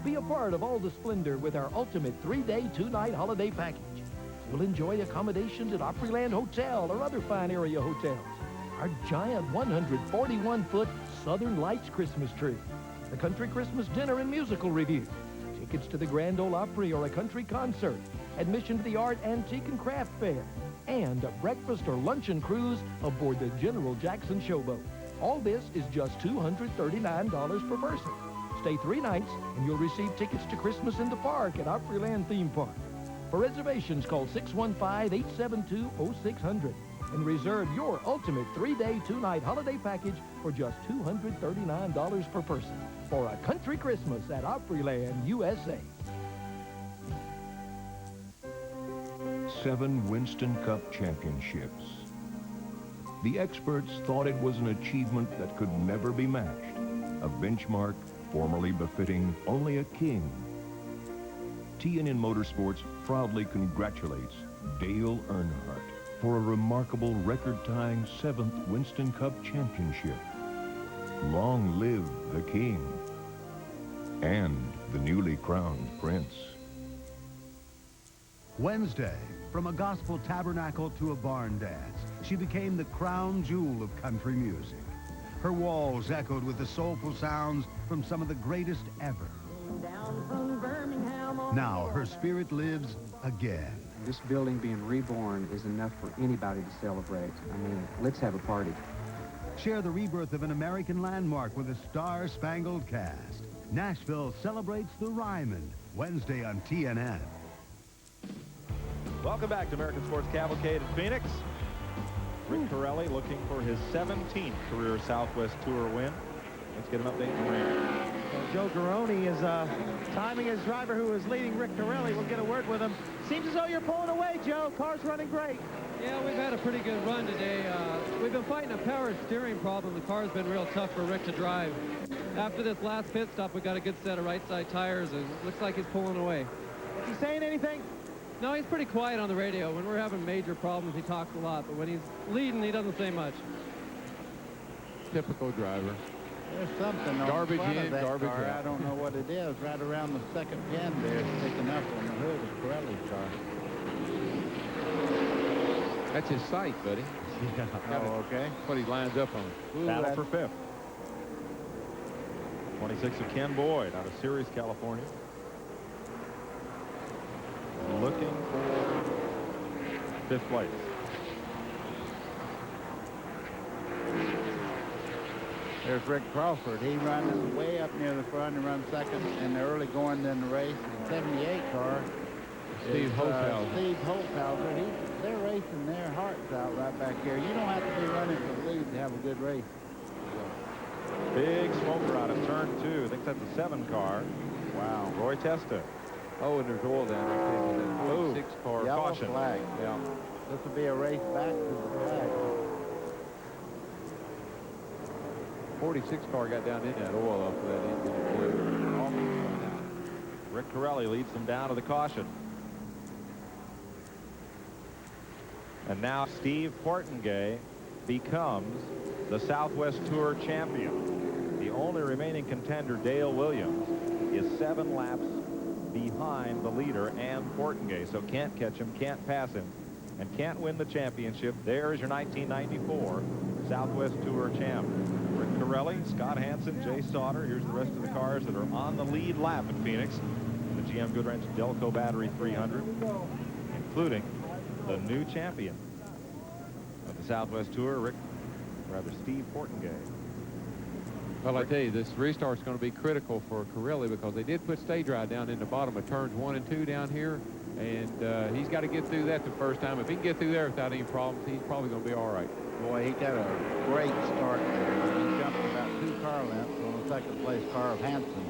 Be a part of all the splendor with our ultimate 3-day, 2-night holiday package. You'll enjoy accommodations at Opryland Hotel or other fine area hotels. Our giant 141-foot Southern Lights Christmas tree. The country Christmas dinner and musical review. Tickets to the Grand Ole Opry or a country concert. Admission to the Art, Antique, and Craft Fair. And a breakfast or luncheon cruise aboard the General Jackson Showboat. All this is just $239 per person. Stay 3 nights and you'll receive tickets to Christmas in the Park at Opryland Theme Park. For reservations, call 615-872-0600 and reserve your ultimate 3-day, 2-night holiday package for just $239 per person for a country Christmas at Opryland, USA. 7 Winston Cup championships. The experts thought it was an achievement that could never be matched, a benchmark formerly befitting only a king. T&N Motorsports proudly congratulates Dale Earnhardt for a remarkable record-tying 7th Winston Cup championship. Long live the king and the newly crowned prince. Wednesday, from a gospel tabernacle to a barn dance, she became the crown jewel of country music. Her walls echoed with the soulful sounds from some of the greatest ever. Now her spirit lives again. This building being reborn is enough for anybody to celebrate. I mean, let's have a party. Share the rebirth of an American landmark with a star-spangled cast. Nashville celebrates the Ryman, Wednesday on TNN. Welcome back to American Sports Cavalcade in Phoenix. Rick Corelli looking for his 17th career Southwest Tour win. Let's get an update from Randy. Joe Garone is timing his driver who is leading Rick Corelli. We'll get a word with him. Seems as though you're pulling away, Joe. Car's running great. Yeah, we've had a pretty good run today. We've been fighting a power steering problem. The car's been real tough for Rick to drive. After this last pit stop, we got a good set of right side tires, and it looks like he's pulling away. Is he saying anything? No, he's pretty quiet on the radio. When we're having major problems, he talks a lot, but when he's leading, he doesn't say much. Typical driver. There's something on Garbage the front in, of that garbage car. out. I don't know what it is. Right around the second pin there, sticking up on the hood of Corelli's car. That's his sight, buddy. Oh, okay. That's what he lines up on. Ooh, Battle for 5th. 26 of Ken Boyd out of Ceres, California. Looking for 5th place. There's Rick Crawford. He runs way up near the front and runs second in the early going in the race. The 78 car. Steve Holthauser. Steve Holthauser. They're racing their hearts out right back here. You don't have to be running for the lead to have a good race. Big smoker out of turn 2. I think that's a 7 car. Wow. Roy Testa. Oh, and there's oil down there. Ooh. 46 car. Yellow Caution. flag. Yeah. This will be a race back to the flag. 46 car got down in that oil off of that engine. Rick Corelli leads them down to the caution. And now Steve Portengay becomes the Southwest Tour champion. The only remaining contender, Dale Williams, is 7 laps behind the leader and Portengay, so can't catch him, can't pass him, and can't win the championship. There's your 1994 Southwest Tour champ. Rick Corelli, Scott Hansen, Jay Sauter. Here's the rest of the cars that are on the lead lap in Phoenix. The GM Goodwrench Delco Battery 300, including the new champion of the Southwest Tour, Steve Portengay. Well, I tell you, this restart's going to be critical for Corelli because they did put stage ride down in the bottom of turns 1 and 2 down here, and he's got to get through that the first time. If he can get through there without any problems, he's probably going to be all right. Boy, he got a great start there. He jumped about 2 car lengths on the second place car of Hansen.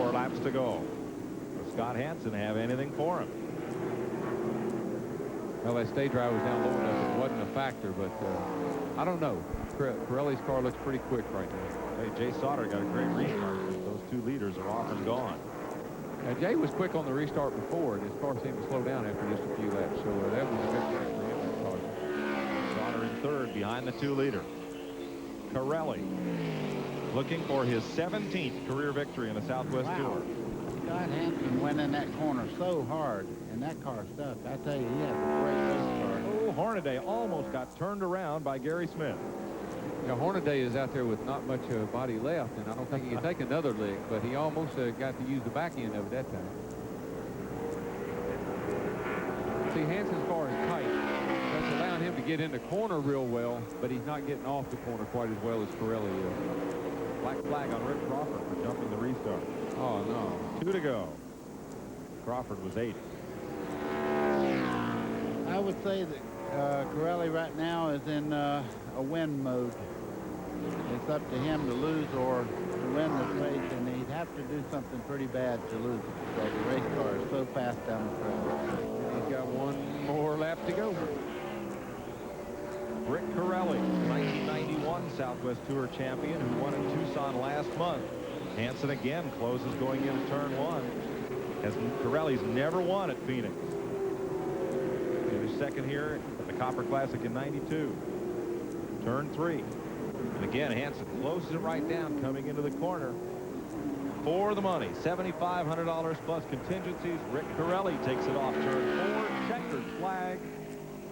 4 laps to go. Will Scott Hansen have anything for him? Well, that stage drive was down low enough. It wasn't a factor, but I don't know. Pirelli's car looks pretty quick right now. Hey, Jay Sauter got a great restart. Those 2 leaders are off and gone. Now, Jay was quick on the restart before, and his car seemed to slow down after just a few laps. So that was a good thing for him. Sauter in 3rd behind the 2 leaders. Pirelli looking for his 17th career victory in the Southwest Tour. Scott Hansen went in that corner so hard, and that car stuck. I tell you, he has a great race car. Oh, Hornaday almost got turned around by Gary Smith. Now, Hornaday is out there with not much body left, and I don't think he can take another lick, but he almost got to use the back end of it that time. See, Hansen's car is tight. That's allowing him to get in the corner real well, but he's not getting off the corner quite as well as Pirelli is. Black flag on Rick Crawford for jumping the restart. Oh, no. 2 to go. Crawford was 8th. I would say that Pirelli right now is in a win mode. It's up to him to lose or to win this race, and he'd have to do something pretty bad to lose it because the race car is so fast down the track. He's got 1 more lap to go. Rick Pirelli, 1991 Southwest Tour champion who won in Tucson last month. Hansen again closes going into turn 1. As Pirelli's never won at Phoenix. Finished 2nd here at the Copper Classic in 92. Turn 3. And again, Hansen closes it right down coming into the corner. For the money, $7,500 plus contingencies. Rick Pirelli takes it off turn 4. Checkered flag.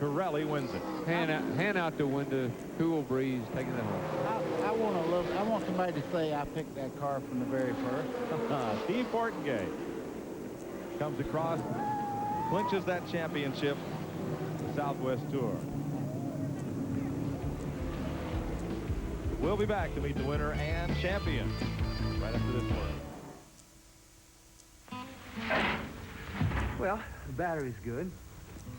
Pirelli wins it. Hand out the window, cool breeze, taking it home. I want somebody to say I picked that car from the very first. Steve Fortengay comes across, clinches that championship, the Southwest Tour. We'll be back to meet the winner and champion right after this one. Well, the battery's good.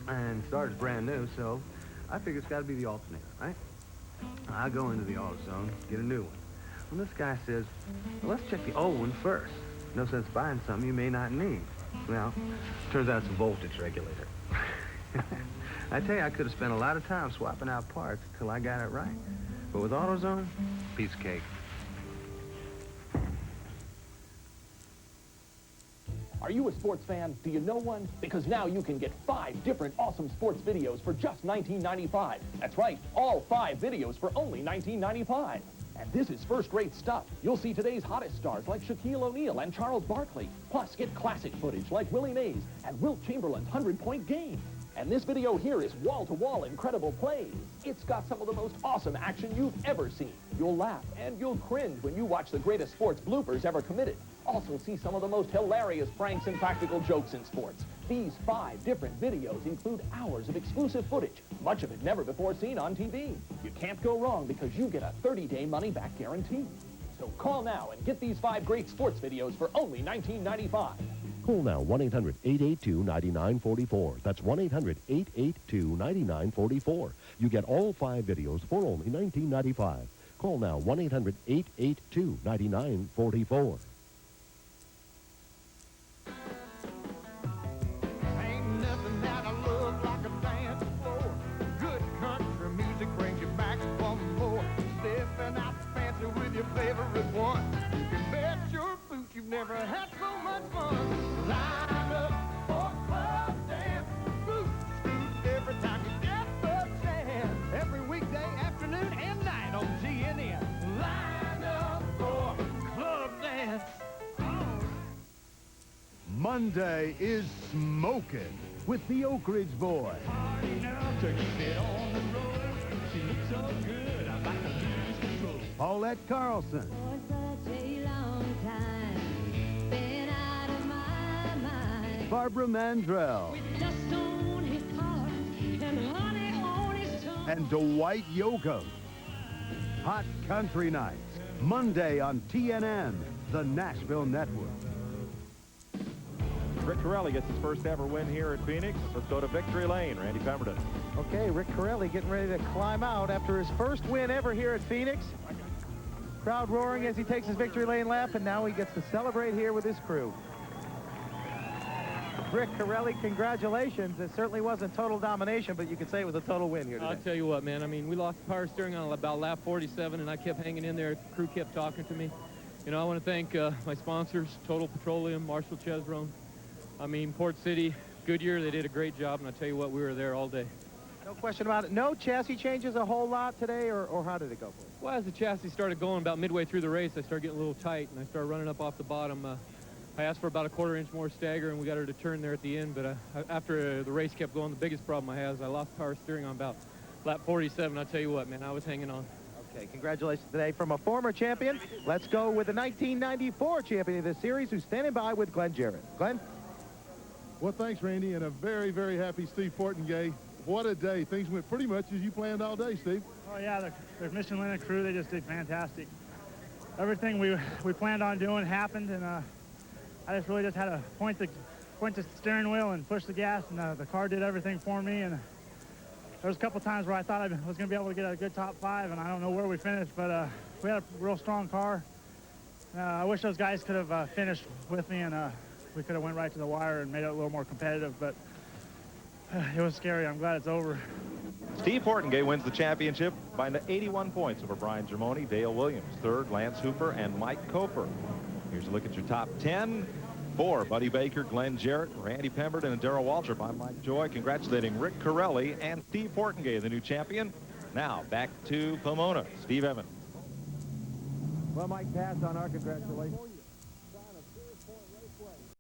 And starter's brand new, so I figure it's got to be the alternator, right? I go into the auto zone, get a new one. Well, this guy says, well, let's check the old one first. No sense buying something you may not need. Well, turns out it's a voltage regulator. I tell you, I could have spent a lot of time swapping out parts till I got it right. But with AutoZone, piece of cake. Are you a sports fan? Do you know one? Because now you can get 5 different awesome sports videos for just $19.95. That's right, all 5 videos for only $19.95. And this is first-rate stuff. You'll see today's hottest stars like Shaquille O'Neal and Charles Barkley. Plus, get classic footage like Willie Mays and Wilt Chamberlain's 100-point game. And this video here is wall-to-wall incredible plays. It's got some of the most awesome action you've ever seen. You'll laugh and you'll cringe when you watch the greatest sports bloopers ever committed. Also see some of the most hilarious pranks and practical jokes in sports. These 5 different videos include hours of exclusive footage, much of it never before seen on TV. You can't go wrong because you get a 30-day money-back guarantee. So call now and get these 5 great sports videos for only $19.95. Call now, 1-800-882-9944. That's 1-800-882-9944. You get all 5 videos for only $19.95. Call now, 1-800-882-9944. Ain't nothing that I love like a dance floor. Good country music brings you back for more. Stepping out fancy with your favorite one. You can bet your boots you've never had so much fun. Line up for club dance. Boots scoot every time you get the chance. Every weekday afternoon and night on TNN. Line up for club dance. Monday is smoking with the Oak Ridge Boy. Paulette Carlson. Barbara Mandrell. And Dwight Yoakam. Hot Country Nights, Monday on TNN, the Nashville Network. Rick Pirelli gets his first ever win here at Phoenix. Let's go to Victory Lane. Randy Pemberton. Okay, Rick Pirelli getting ready to climb out after his first win ever here at Phoenix. Crowd roaring as he takes his victory lane lap, and now he gets to celebrate here with his crew. Rick Corelli, congratulations. It certainly wasn't total domination, but you could say it was a total win here today. I'll tell you what, man. I mean, we lost power steering on about lap 47, and I kept hanging in there. The crew kept talking to me. You know, I want to thank my sponsors, Total Petroleum, Marshall Chevron. I mean, Port City, Goodyear, they did a great job, and I tell you what, we were there all day. No question about it. No chassis changes a whole lot today, or how did it go for you? Well, as the chassis started going about midway through the race, I started getting a little tight, and I started running up off the bottom. I asked for about a 1/4 inch more stagger, and we got her to turn there at the end, but after the race kept going, the biggest problem I had is I lost power steering on about lap 47. I'll tell you what, man, I was hanging on. Okay, congratulations today from a former champion. Let's go with the 1994 champion of this series, who's standing by with Glenn Jarrett. Glenn? Well, thanks, Randy, and a very, very happy Steve Portengay. What a day. Things went pretty much as you planned all day, Steve. Oh, yeah, the Michelin crew, they just did fantastic. Everything we planned on doing happened, and I just really had to point the steering wheel and push the gas, and the car did everything for me. And there was a couple times where I thought I was going to be able to get a good top 5, and I don't know where we finished, but we had a real strong car. I wish those guys could have finished with me, and we could have went right to the wire and made it a little more competitive, but it was scary. I'm glad it's over. Steve Portengay wins the championship by 81 points over Brian Germoni, Dale Williams, third, Lance Hooper, and Mike Coper. Here's a look at your top 10. 4, Buddy Baker, Glenn Jarrett, Randy Pemberton, and Darrell Waltrip. I'm Mike Joy, congratulating Rick Corelli and Steve Portengay, the new champion. Now, back to Pomona. Steve Evans. Well, Mike, pass on our congratulations.